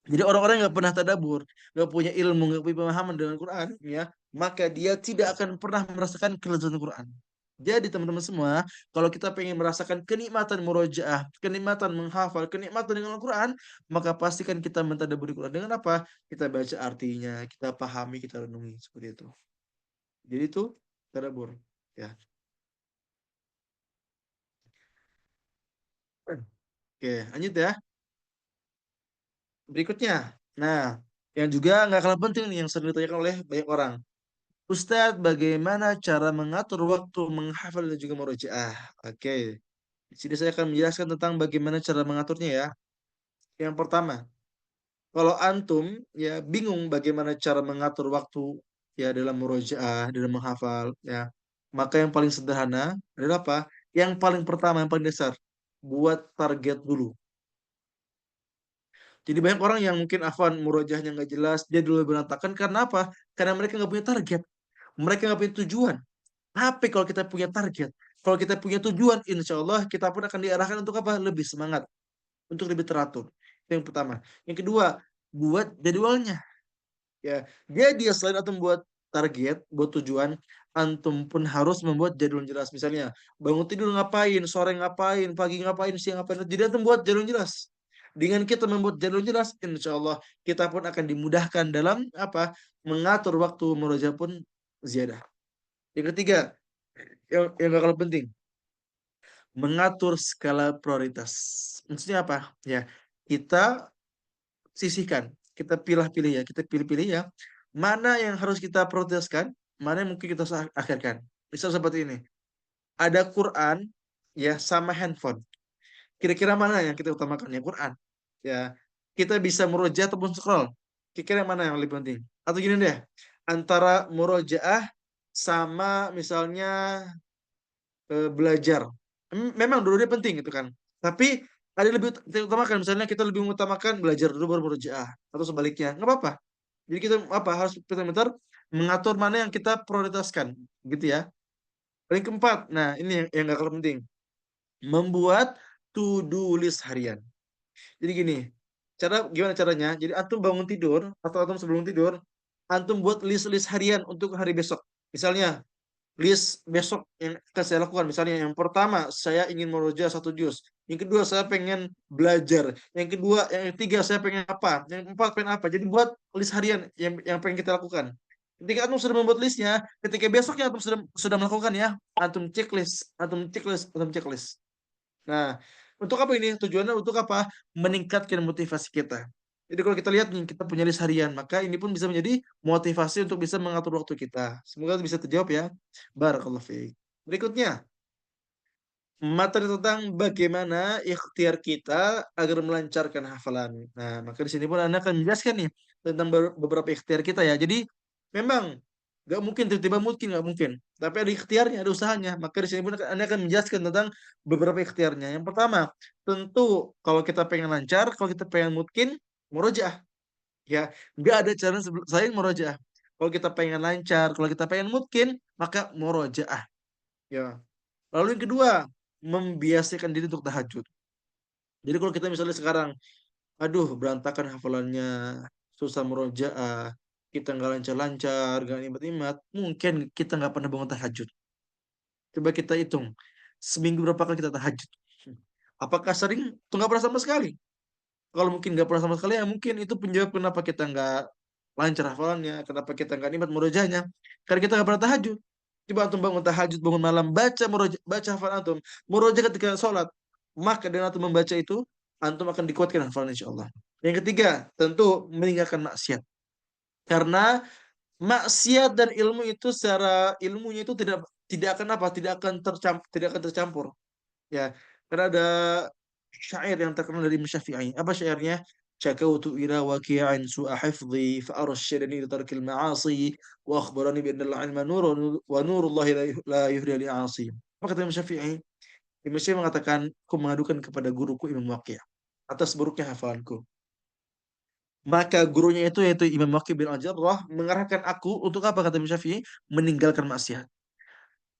Jadi orang-orang yang nggak pernah tadabbur, nggak punya ilmu, nggak punya pemahaman dengan Quran, ya, maka dia tidak akan pernah merasakan kelezatan Quran. Jadi teman-teman semua, kalau kita pengen merasakan kenikmatan murojaah, kenikmatan menghafal, kenikmatan dengan Al-Quran, maka pastikan kita mentadabburi Quran. Dengan apa? Kita baca artinya, kita pahami, kita renungi seperti itu. Jadi itu tadabbur. Ya. Oke, lanjut ya. Berikutnya. Nah, yang juga nggak kalah penting nih yang sering ditanyakan oleh banyak orang. Ustadz, bagaimana cara mengatur waktu menghafal dan juga murojaah? Oke, di sini saya akan menjelaskan tentang bagaimana cara mengaturnya ya. Yang pertama, kalau antum ya bingung bagaimana cara mengatur waktu ya dalam murojaah, dalam menghafal ya, maka yang paling sederhana adalah apa? Yang paling pertama, yang paling dasar, buat target dulu. Jadi banyak orang yang mungkin afan murojaahnya nggak jelas, dia dulu berantakan karena apa? Karena mereka nggak punya target, mereka nggak punya tujuan. Tapi kalau kita punya target, kalau kita punya tujuan, insya Allah kita pun akan diarahkan untuk apa? Lebih semangat, untuk lebih teratur. Itu yang pertama. Yang kedua, buat jadwalnya. Ya, dia selain antum buat target, buat tujuan, antum pun harus membuat jadwal yang jelas. Misalnya, bangun tidur ngapain, sore ngapain, pagi ngapain, siang ngapain. Jadi antum buat jadwal yang jelas. Dengan kita membuat jadwal yang jelas, insya Allah kita pun akan dimudahkan dalam apa? Mengatur waktu murojaah pun ziyadah. Yang ketiga, yang gak kalah penting, mengatur skala prioritas. Maksudnya apa? Ya, kita sisihkan, kita pilih-pilih ya, kita pilih-pilih ya, mana yang harus kita prioritaskan, mana yang mungkin kita harus akhirkan. Misal seperti ini, ada Quran ya sama handphone. Kira-kira mana yang kita utamakan? Ya Quran. Ya, kita bisa murojaah ataupun scroll. Kira-kira mana yang lebih penting? Atau gini deh, antara murojaah sama misalnya belajar. Memang dua-duanya penting gitu kan. Tapi ada yang lebih kita utamakan. Misalnya kita lebih mengutamakan belajar dulu baru murojaah atau sebaliknya. Nggak apa-apa. Jadi kita apa harus benar-benar mengatur mana yang kita prioritaskan, gitu ya. Paling keempat, nah ini yang nggak kalah penting, membuat to-do list harian. Jadi gini, gimana caranya? Jadi antum bangun tidur atau antum sebelum tidur, antum buat list-list harian untuk hari besok. Misalnya list besok yang akan saya lakukan. Misalnya yang pertama saya ingin meroja satu juz. Yang kedua saya pengen belajar. Yang kedua, yang ketiga saya pengen apa. Yang keempat pengen apa. Jadi buat list harian yang pengen kita lakukan. Ketika antum sudah membuat listnya, ketika besoknya antum sudah melakukan ya, antum checklist, antum checklist, antum checklist. Nah, untuk apa ini? Tujuannya untuk apa? Meningkatkan motivasi kita. Jadi kalau kita lihat nih, kita punya list harian, maka ini pun bisa menjadi motivasi untuk bisa mengatur waktu kita. Semoga bisa terjawab ya. Barakallahu fiik. Berikutnya, materi tentang bagaimana ikhtiar kita agar melancarkan hafalan. Nah, maka di sini pun Anda akan menjelaskan nih tentang beberapa ikhtiar kita ya. Jadi memang nggak mungkin tiba-tiba mungkin nggak mungkin. Tapi ada ikhtiarnya, ada usahanya. Maka di sini pun Anda akan menjelaskan tentang beberapa ikhtiarnya. Yang pertama, tentu kalau kita pengen lancar, kalau kita pengen mungkin, murojaah. Ya, nggak ada cara selain murojaah. Kalau kita pengen lancar, kalau kita pengen mungkin, maka murojaah. Ya. Lalu yang kedua, membiasakan diri untuk tahajud. Jadi kalau kita misalnya sekarang, aduh berantakan hafalannya, susah murojaah, kita nggak lancar-lancar, nggak nimat-nimat, mungkin kita nggak pernah bangun tahajud. Coba kita hitung, seminggu berapa kali kita tahajud? Apakah sering? Atau nggak pernah sama sekali? Kalau mungkin nggak pernah sama sekali, ya mungkin itu penjawab kenapa kita nggak lancar hafalannya, kenapa kita nggak nikmat murojaahnya, karena kita nggak pernah tahajud. Coba antum bangun tahajud, bangun malam, baca hafalan antum, murojaah ketika sholat, maka dengan antum membaca itu, antum akan dikuatkan hafalan insya Allah. Yang ketiga, tentu meninggalkan maksiat. Karena maksiat dan ilmu itu secara ilmunya itu tidak tidak akan apa, tidak akan tercampur, ya. Karena ada syair yang terkenal dari Imam Syafi'i. Apa syairnya? Syakautu ila waqi'in su'a hifdhi fa arsyadani ila tarkil ma'asi wa akhbarani bi anna al-'ilma nurun wa nurullahi la yuhdi li 'asi. Apa kata Imam Syafi'i? Imam Syafi'i mengatakan, aku mengadukan kepada guruku Imam Waqi' atas buruknya hafalanku. Maka gurunya itu yaitu Imam Waqi' bin Al-Jarrah mengarahkan aku untuk apa kata Imam Syafi'i? Meninggalkan maksiat.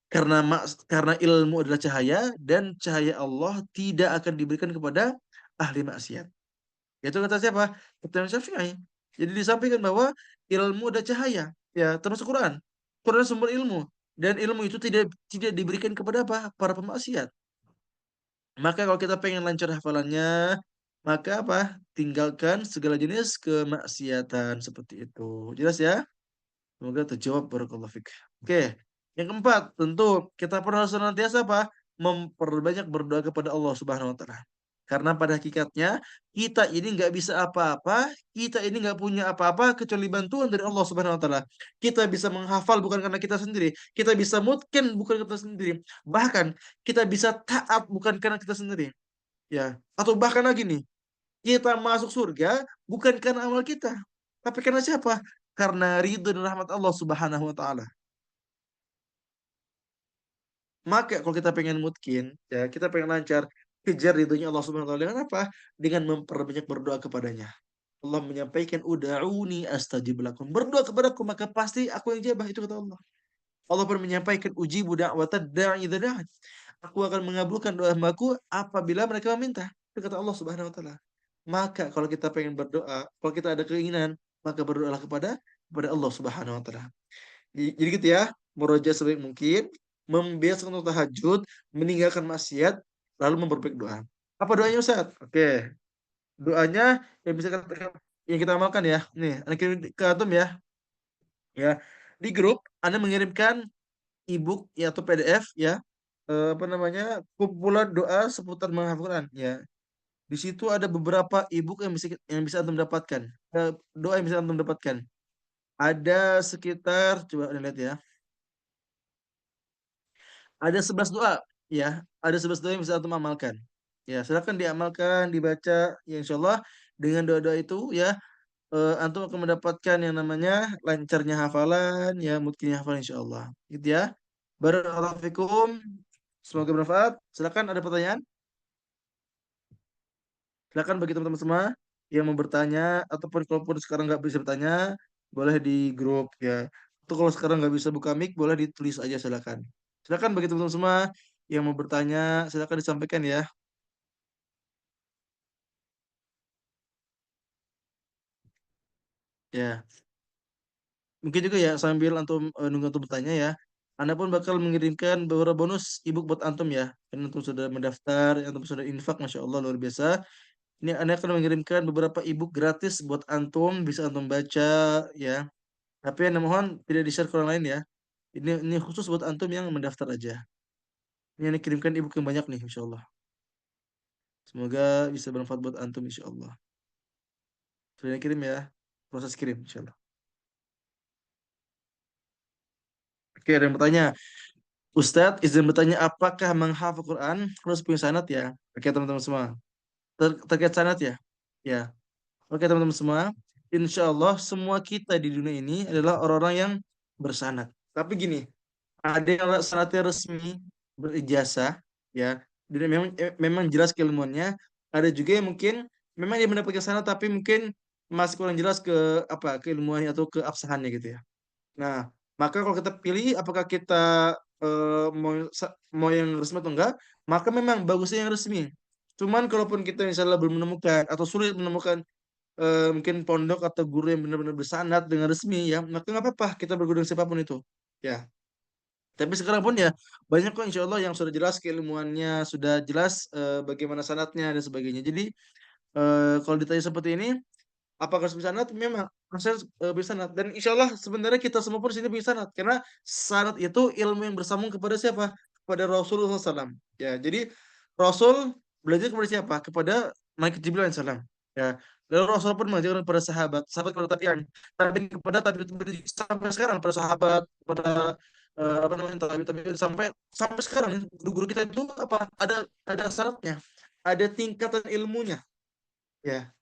Karena ilmu adalah cahaya dan cahaya Allah tidak akan diberikan kepada ahli maksiat. Itu kata siapa? Kata Imam Syafi'i. Jadi disampaikan bahwa ilmu adalah cahaya, ya termasuk Quran. Quran sumber ilmu dan ilmu itu tidak diberikan kepada apa? Para pemaksiat. Maka kalau kita pengen lancar hafalannya, maka apa? Tinggalkan segala jenis kemaksiatan seperti itu. Jelas ya? Semoga terjawab barakallahu fik. Oke. Yang keempat, tentu kita pun harus senantiasa apa? Memperbanyak berdoa kepada Allah Subhanahu wa taala. Karena pada hakikatnya kita ini nggak bisa apa-apa, kita ini nggak punya apa-apa kecuali bantuan dari Allah Subhanahu wa taala. Kita bisa menghafal bukan karena kita sendiri, kita bisa mutkin bukan karena kita sendiri. Bahkan kita bisa taat bukan karena kita sendiri. Ya, atau bahkan lagi nih, kita masuk surga bukan karena amal kita, tapi karena siapa? Karena ridho dan rahmat Allah Subhanahu wa taala. Maka kalau kita pengen mungkin, ya kita pengen lancar, kejar ridhonya Allah Subhanahu wa taala dengan apa? Dengan memperbanyak berdoa kepadanya. Allah menyampaikan uda'uni astajib lakum. Berdoa kepadaku maka pasti aku yang jawab, itu kata Allah. Allah pun menyampaikan ujibu da'watad da'i idza da'an. Aku akan mengabulkan doa hamba-Ku apabila mereka meminta. Itu kata Allah Subhanahu wa taala. Maka kalau kita pengen berdoa, kalau kita ada keinginan, maka berdoalah kepada Allah Subhanahu wa taala. Jadi gitu ya, murojaah sebaik mungkin, membiasakan untuk tahajud, meninggalkan maksiat, lalu memperbaiki doa. Apa doanya Ustaz? Oke, doanya yang kita amalkan ya. Nih, Anda kirim ke antum ya. Ya, di grup Anda mengirimkan ebook ya atau PDF ya. Apa namanya? Kumpulan doa seputar menghafal Quran ya. Di situ ada beberapa ebook yang bisa antum dapatkan. Doa yang bisa antum dapatkan. Ada sekitar coba Anda lihat ya. Ada 11 doa, ya. Ada 11 doa yang bisa antum amalkan. Ya, silakan diamalkan, dibaca, ya insyaallah dengan doa-doa itu ya antum akan mendapatkan yang namanya lancarnya hafalan, ya mungkin hafalan insyaallah. Gitu ya. Barakallahu fikum. Semoga bermanfaat. Silakan ada pertanyaan? Silakan bagi teman-teman semua yang mau bertanya ataupun kalaupun sekarang nggak bisa bertanya, boleh di grup ya. Atau kalau sekarang nggak bisa buka mic, boleh ditulis aja silakan. Silakan bagi teman-teman semua yang mau bertanya, silakan disampaikan ya. Ya, mungkin juga ya sambil antum nunggu antum bertanya ya. Anda pun bakal mengirimkan beberapa bonus ebook buat antum ya. Karena antum sudah mendaftar, antum sudah infak, masya Allah luar biasa. Ini Anda akan mengirimkan beberapa ebook gratis buat antum, bisa antum baca ya. Tapi Anda mohon tidak di-share ke orang lain ya. Ini khusus buat antum yang mendaftar aja. Ini Anda kirimkan ebook yang banyak nih, insya Allah. Semoga bisa bermanfaat buat antum, insya Allah. Sudah kirim ya, proses kirim, insya Allah. Oke, ada yang bertanya. Ustadz, izin bertanya, apakah menghafal Quran harus punya sanad ya? Oke, teman-teman semua. Terkait sanad ya? Ya. Oke, teman-teman semua. Insya Allah, semua kita di dunia ini adalah orang-orang yang bersanad. Tapi gini, ada yang sanadnya resmi, berijazah, ya. Dan memang jelas keilmuannya. Ada juga yang mungkin memang dia mendapatkan sanad, tapi mungkin masih kurang jelas ke apa keilmuannya atau keabsahannya gitu ya. Nah, maka kalau kita pilih apakah kita mau yang resmi atau enggak, maka memang bagusnya yang resmi. Cuman kalaupun kita misalnya belum menemukan atau sulit menemukan mungkin pondok atau guru yang benar-benar bersanad dengan resmi ya, maka nggak apa-apa kita berguru dengan siapapun itu. Ya. Tapi sekarang pun ya banyak kok insya Allah yang sudah jelas keilmuannya, sudah jelas bagaimana sanatnya dan sebagainya. Jadi kalau ditanya seperti ini, apakah harus bisa sanad? Memang harus bisa sanad. Dan insya Allah sebenarnya kita semua pun di sini bisa sanad. Karena sanad itu ilmu yang bersambung kepada siapa? Kepada Rasulullah SAW. Ya, jadi Rasul belajar kepada siapa? Kepada Malaikat Jibril alaihissalam. Ya, lalu Rasul pun mengajarkan kepada sahabat, sahabat kepada tabi'in, tabi'in kepada tabi'in sampai sekarang pada sahabat, pada apa namanya tabi'in sampai sampai sekarang guru-guru kita itu apa ada syaratnya. ada tingkatan ilmunya. Ya.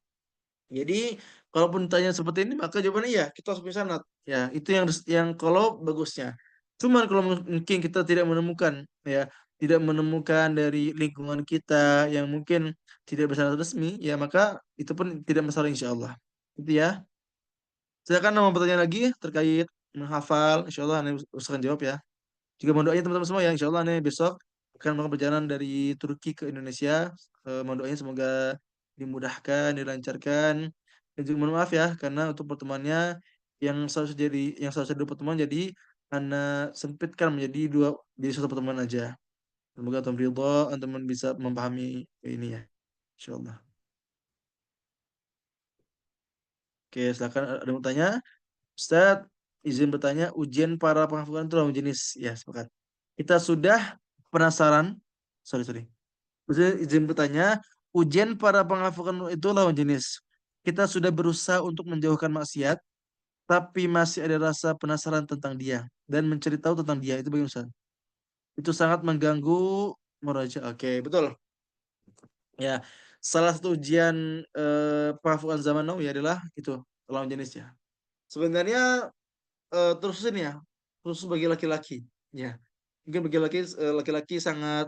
Jadi kalaupun tanya seperti ini maka jawabannya ya kita harus punya sanad. Ya, itu yang kalau bagusnya. Cuman kalau mungkin kita tidak menemukan ya, tidak menemukan dari lingkungan kita yang mungkin tidak bersanad resmi, ya maka itu pun tidak masalah insya Allah. Itu ya. Silakan nama pertanyaan lagi terkait menghafal. Insya Allah Anda usahakan jawab ya. Juga mohon doanya teman-teman semua ya. Insya Allah Anda besok akan melakukan perjalanan dari Turki ke Indonesia. Mohon doanya semoga dimudahkan, dilancarkan. Dan juga mohon maaf ya karena untuk pertemuannya yang seharusnya dua pertemuan jadi Anda sempitkan menjadi dua, jadi satu pertemuan aja. Semoga Tuhan ridho dan teman bisa memahami ini ya. Insya Allah. Oke, silakan ada yang mau tanya. Ustaz, izin bertanya, ujian para penghafal itu lawan jenis. Ya, sepakat. Kita sudah penasaran. Sorry, sorry. Ustaz, izin bertanya, ujian para penghafal itu lawan jenis. Kita sudah berusaha untuk menjauhkan maksiat, tapi masih ada rasa penasaran tentang dia dan mencari tahu tentang dia. Itu bagaimana Ustaz? Itu sangat mengganggu meraja. Oke, betul. Ya, salah satu ujian penghafal zaman now ya adalah itu lawan jenis ya. Sebenarnya terus ini ya, khusus bagi laki-laki. Ya, mungkin bagi laki-laki sangat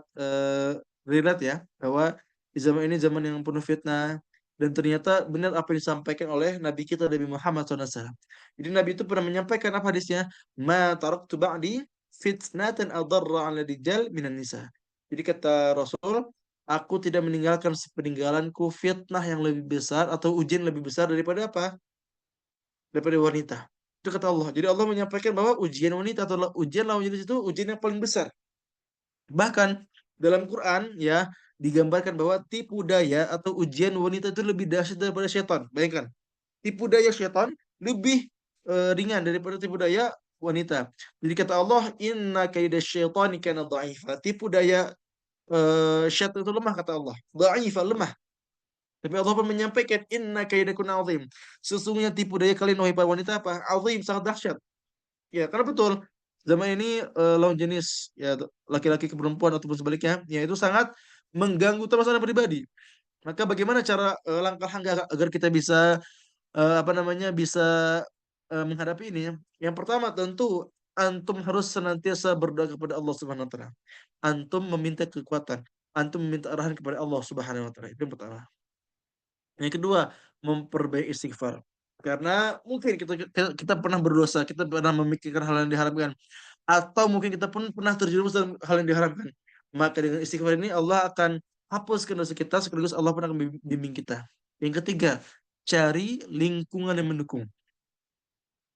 relate ya bahwa di zaman ini zaman yang penuh fitnah dan ternyata benar apa yang disampaikan oleh Nabi kita Nabi Muhammad SAW. Jadi Nabi itu pernah menyampaikan apa hadisnya? Ma taraktu ba'di fitnatan adarra 'ala rijal minan nisa. Jadi kata Rasul, aku tidak meninggalkan sepeninggalanku fitnah yang lebih besar atau ujian lebih besar daripada apa? Daripada wanita. Itu kata Allah. Jadi Allah menyampaikan bahwa ujian wanita atau ujian lawan jenis itu ujian yang paling besar. Bahkan dalam Quran ya digambarkan bahwa tipu daya atau ujian wanita itu lebih dahsyat daripada setan. Bayangkan, tipu daya setan lebih ringan daripada tipu daya wanita. Jadi kata Allah, inna kaida syaitani kana dha'ifa. Tipu daya syaitan itu lemah kata Allah. Dha'ifa, lemah. Tapi Allah pun menyampaikan inna kaidakunna azim. Sesungguhnya tipu daya kalian wahai para wanita apa? Azim, sangat dahsyat. Ya, karena betul zaman ini lawan jenis ya laki-laki ke perempuan ataupun sebaliknya, ya itu sangat mengganggu termasuk anak pribadi. Maka bagaimana cara langkah-langkah agar kita bisa apa namanya bisa menghadapi ini? Yang pertama tentu antum harus senantiasa berdoa kepada Allah Subhanahu wa taala. Antum meminta kekuatan, antum meminta arahan kepada Allah Subhanahu wa taala. Itu yang pertama. Yang kedua, memperbaiki istighfar. Karena mungkin kita pernah berdosa, kita pernah memikirkan hal yang diharamkan, atau mungkin kita pun pernah terjerumus dalam hal yang diharamkan. Maka dengan istighfar ini Allah akan hapuskan dosa kita, sekaligus Allah pun akan bimbing kita. Yang ketiga, cari lingkungan yang mendukung.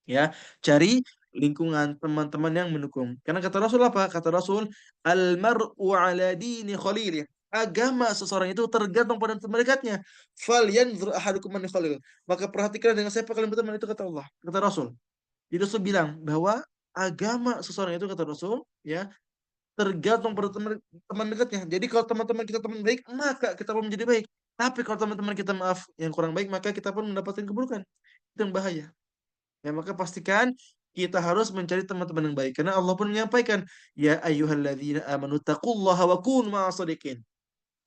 Ya, cari lingkungan teman-teman yang mendukung. Karena kata Rasul apa? Kata Rasul, "Al-mar'u 'ala dini khalilih." Agama seseorang itu tergantung pada teman dekatnya. Falyanzur ahadukum man khalil. Maka perhatikan dengan siapa kalian berteman, itu kata Allah, kata Rasul. Jadi Rasul bilang bahwa agama seseorang itu kata Rasul, ya, tergantung pada teman dekatnya. Jadi kalau teman-teman kita teman baik, maka kita pun menjadi baik. Tapi kalau teman-teman kita maaf yang kurang baik, maka kita pun mendapatkan keburukan. Itu yang bahaya. Ya, maka pastikan kita harus mencari teman-teman yang baik. Karena Allah pun menyampaikan, Ya ayyuhalladzina amanu taqullaha wa kunu ma'as-shadiqin.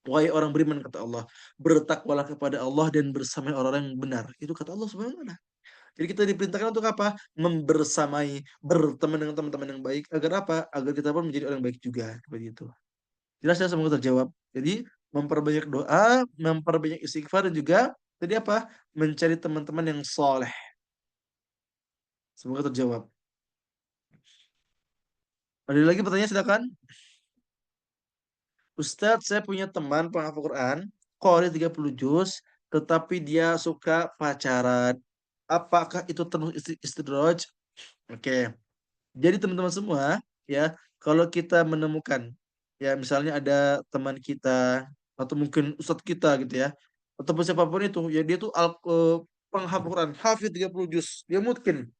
Wahai orang beriman, kata Allah, bertakwalah kepada Allah dan bersama orang-orang yang benar. Itu kata Allah Subhanahu wa taala. Jadi kita diperintahkan untuk apa? Membersamai, berteman dengan teman-teman yang baik. Agar apa? Agar kita pun menjadi orang baik juga. Seperti itu. Jelas ya, semoga terjawab. Jadi memperbanyak doa, memperbanyak istighfar dan juga tadi apa? Mencari teman-teman yang soleh. Semoga terjawab. Ada lagi pertanyaan silakan. Ustadz, saya punya teman penghafal Quran, Qori 30 juz, tetapi dia suka pacaran. Apakah itu termasuk istidraj? Oke. Jadi teman-teman semua, ya, kalau kita menemukan, ya misalnya ada teman kita atau mungkin ustadz kita gitu ya, ataupun siapapun itu, ya dia tuh penghafal Quran, hafid 30 juz, dia mungkin.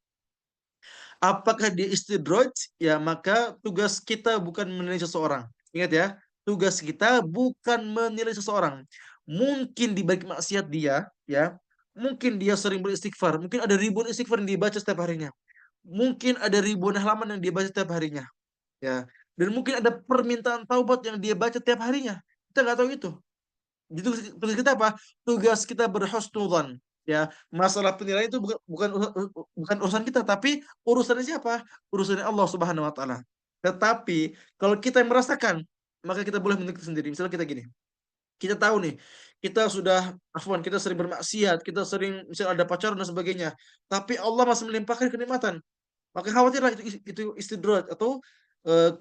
Apakah dia istidraj? Ya, maka tugas kita bukan menilai seseorang. Ingat ya, tugas kita bukan menilai seseorang. Mungkin di balik maksiat dia, ya, mungkin dia sering beristighfar, mungkin ada ribuan istighfar yang dia baca setiap harinya. Mungkin ada ribuan halaman yang dia baca setiap harinya, ya. Dan mungkin ada permintaan taubat yang dia baca setiap harinya. Kita nggak tahu itu. tugas kita apa? Tugas kita berhusnudzan. Ya, masalah penilaian itu bukan urusan kita, tapi urusannya siapa? Urusannya Allah Subhanahu wa taala. Tetapi kalau kita yang merasakan, maka kita boleh menuntut sendiri. Misalnya kita gini, kita tahu nih, kita sudah afwan, kita sering bermaksiat, kita sering misal ada pacaran dan sebagainya, tapi Allah masih melimpahkan kenikmatan. Maka khawatirlah itu istidraj atau,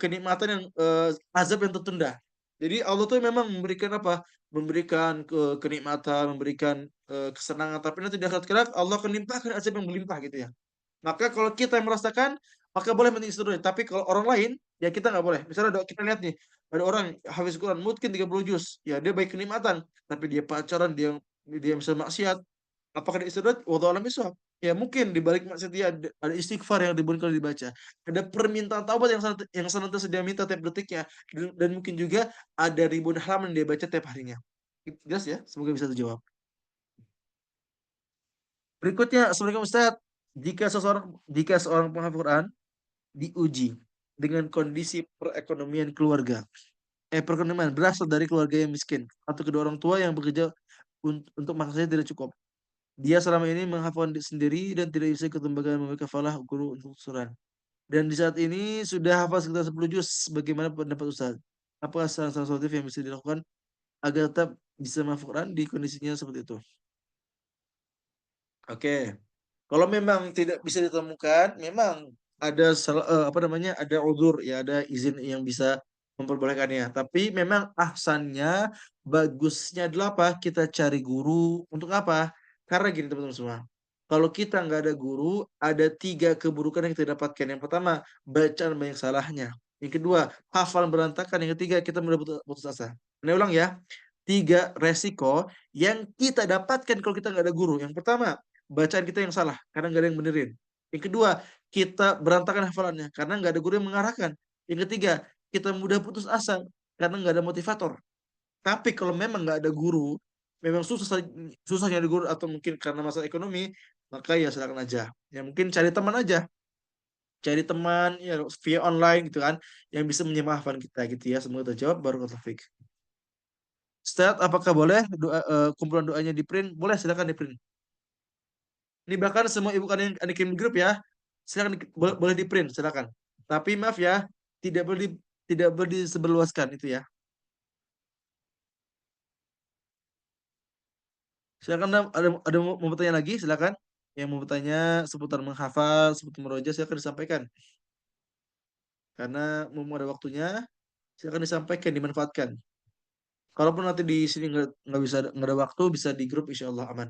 kenikmatan yang, azab yang tertunda. Jadi Allah tuh memang memberikan apa, memberikan kenikmatan, memberikan, kesenangan, tapi nanti di akhirat kelak Allah akan limpahkan azab yang berlimpah gitu ya. Maka kalau kita yang merasakan, maka boleh meniru, tapi kalau orang lain, ya kita nggak boleh. Misalnya kita lihat nih, ada orang hafiz Quran mungkin 30 juz, ya dia baik kenikmatan, tapi dia pacaran, dia dia bisa maksiat, apakah dia istirahat? Wallahu a'lam bishawab. Ya mungkin di balik maksiat dia ada istighfar yang ribuan kali dibaca, ada permintaan taubat yang senantiasa dia minta tiap detiknya, dan mungkin juga ada ribuan halaman yang dia baca tiap harinya. Jelas ya? Semoga bisa terjawab. Berikutnya, Assalamualaikum Ustaz. Jika seorang penghafal Quran diuji dengan kondisi perekonomian keluarga. Perekonomian berasal dari keluarga yang miskin atau kedua orang tua yang bekerja untuk makan saja tidak cukup. Dia selama ini menghafal sendiri dan tidak bisa ikut lembaga memberi kafalah guru untuk Quran. Dan di saat ini sudah hafal sekitar 10 juz. Bagaimana pendapat Ustaz? Apa saran-saran solutif yang bisa dilakukan agar tetap bisa menghafal Quran di kondisinya seperti itu? Oke. Kalau memang tidak bisa ditemukan, memang ada apa namanya, ada uzur ya, ada izin yang bisa memperbolehkannya. Tapi memang ahsannya, bagusnya adalah apa? Kita cari guru untuk apa? Karena gini teman-teman semua. Kalau kita nggak ada guru, ada tiga keburukan yang kita dapatkan. Yang pertama, bacaan banyak salahnya. Yang kedua, hafal berantakan. Yang ketiga, kita mudah putus asa. Ini ulang ya. Tiga resiko yang kita dapatkan kalau kita nggak ada guru. Yang pertama, bacaan kita yang salah karena nggak ada yang benerin. Yang kedua, kita berantakan hafalannya karena nggak ada guru yang mengarahkan. Yang ketiga, kita mudah putus asa karena nggak ada motivator. Tapi kalau memang nggak ada guru, memang susah nyari guru atau mungkin karena masalah ekonomi, maka ya silakan aja. Ya mungkin cari teman aja, cari teman ya via online gitu kan, yang bisa menyemangkan kita gitu ya. Semoga terjawab. Barakallahu fiik. Ustaz, apakah boleh kumpulan doanya di print? Boleh, silakan di print. Ini bahkan semua ibu kalian yang kirim di grup ya, silakan boleh di print, silakan. Tapi maaf ya, tidak boleh tidak boleh disebarluaskan itu ya. Silakan ada mau bertanya lagi, silakan. Yang mau bertanya seputar menghafal, seputar meroja, silakan disampaikan. Karena mau ada waktunya, silakan disampaikan, dimanfaatkan. Kalaupun nanti di sini nggak bisa nggak ada waktu, bisa di grup, insya Allah aman.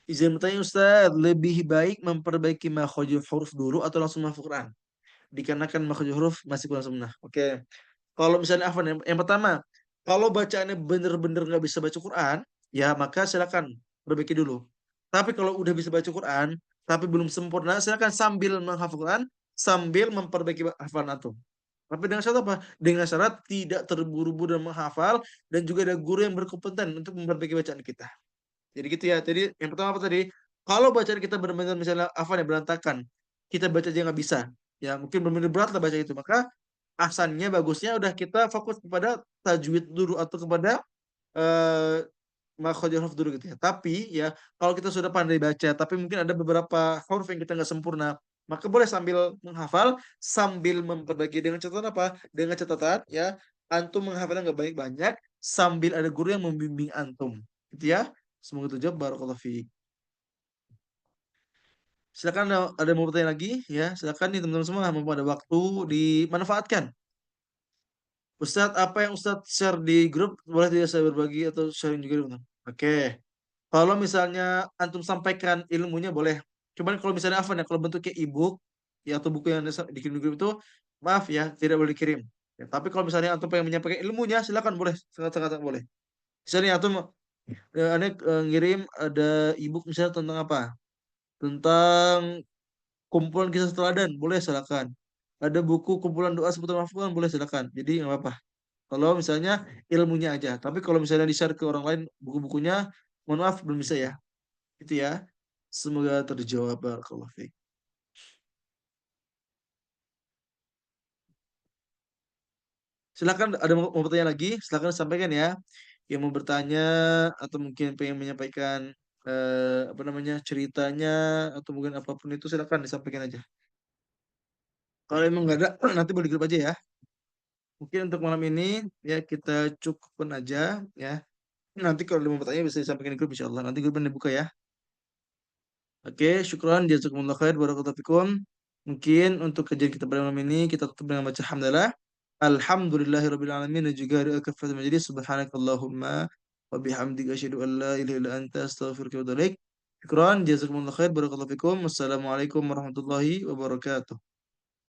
Izin bertanya Ustaz, lebih baik memperbaiki makhrajul huruf dulu atau langsung menghafal Quran? Dikarenakan makhrajul huruf masih kurang sempurna. Oke. Kalau misalnya Afwan, yang pertama, kalau bacaannya bener-bener nggak bisa baca Quran, ya maka silakan perbaiki dulu. Tapi kalau udah bisa baca Quran, tapi belum sempurna, silakan sambil menghafal Quran, sambil memperbaiki hafalan antum. Tapi dengan syarat apa? Dengan syarat tidak terburu-buru dalam menghafal dan juga ada guru yang berkompeten untuk memperbaiki bacaan kita. Jadi gitu ya. Jadi yang pertama apa tadi? Kalau bacaan kita benar-benar misalnya apa ya berantakan, kita baca aja nggak bisa. Ya mungkin benar-benar berat lah baca itu. Maka ahsannya bagusnya udah kita fokus kepada tajwid dulu atau kepada eh makhraj huruf dulu gitu ya. Tapi ya kalau kita sudah pandai baca, tapi mungkin ada beberapa huruf yang kita nggak sempurna, maka boleh sambil menghafal, sambil memperbaiki dengan catatan apa? Dengan catatan ya, antum menghafalnya nggak banyak-banyak, sambil ada guru yang membimbing antum. Gitu ya. Semoga terjawab. Barakallahu fiik. Silakan ada yang mau bertanya lagi ya. Silakan nih teman-teman semua, mumpung ada waktu dimanfaatkan. Ustadz, apa yang Ustadz share di grup boleh tidak saya berbagi atau sharing juga teman. Oke. Kalau misalnya antum sampaikan ilmunya boleh. Cuman kalau misalnya apa ya, kalau bentuknya e-book ya atau buku yang dikirim di grup itu, maaf ya, tidak boleh dikirim. Ya, tapi kalau misalnya antum pengen menyampaikan ilmunya, silakan boleh, sangat-sangat boleh. Misalnya antum aneh ngirim ada e-book misalnya tentang apa? Tentang kumpulan kisah teladan, boleh silakan. Ada buku kumpulan doa seputar Al-Quran, boleh silakan. Jadi nggak apa-apa. Kalau misalnya ilmunya aja. Tapi kalau misalnya di-share ke orang lain buku-bukunya, mohon maaf belum bisa ya. Itu ya. Semoga terjawab. Barakallahu fiik. Silakan ada mau bertanya lagi, silakan sampaikan ya. Yang mau bertanya atau mungkin pengen menyampaikan apa namanya ceritanya atau mungkin apapun itu silakan disampaikan aja. Kalau emang nggak ada nanti boleh di grup aja ya. Mungkin untuk malam ini ya kita cukupkan aja ya. Nanti kalau ada mau bertanya bisa disampaikan di grup insya Allah. Nanti grupnya dibuka ya. Oke, syukran jazakumullah khair barakallahu fikum. Mungkin untuk kajian kita pada malam ini kita tutup dengan baca hamdalah. Alhamdulillahirabbil alamin dan juga doa kafaratul majelis subhanakallahumma wa bihamdika asyhadu an la ilaha illa anta astaghfiruka wa atubu ilaik. Syukran jazakumullah khair barakallahu fikum. Wassalamualaikum warahmatullahi wabarakatuh.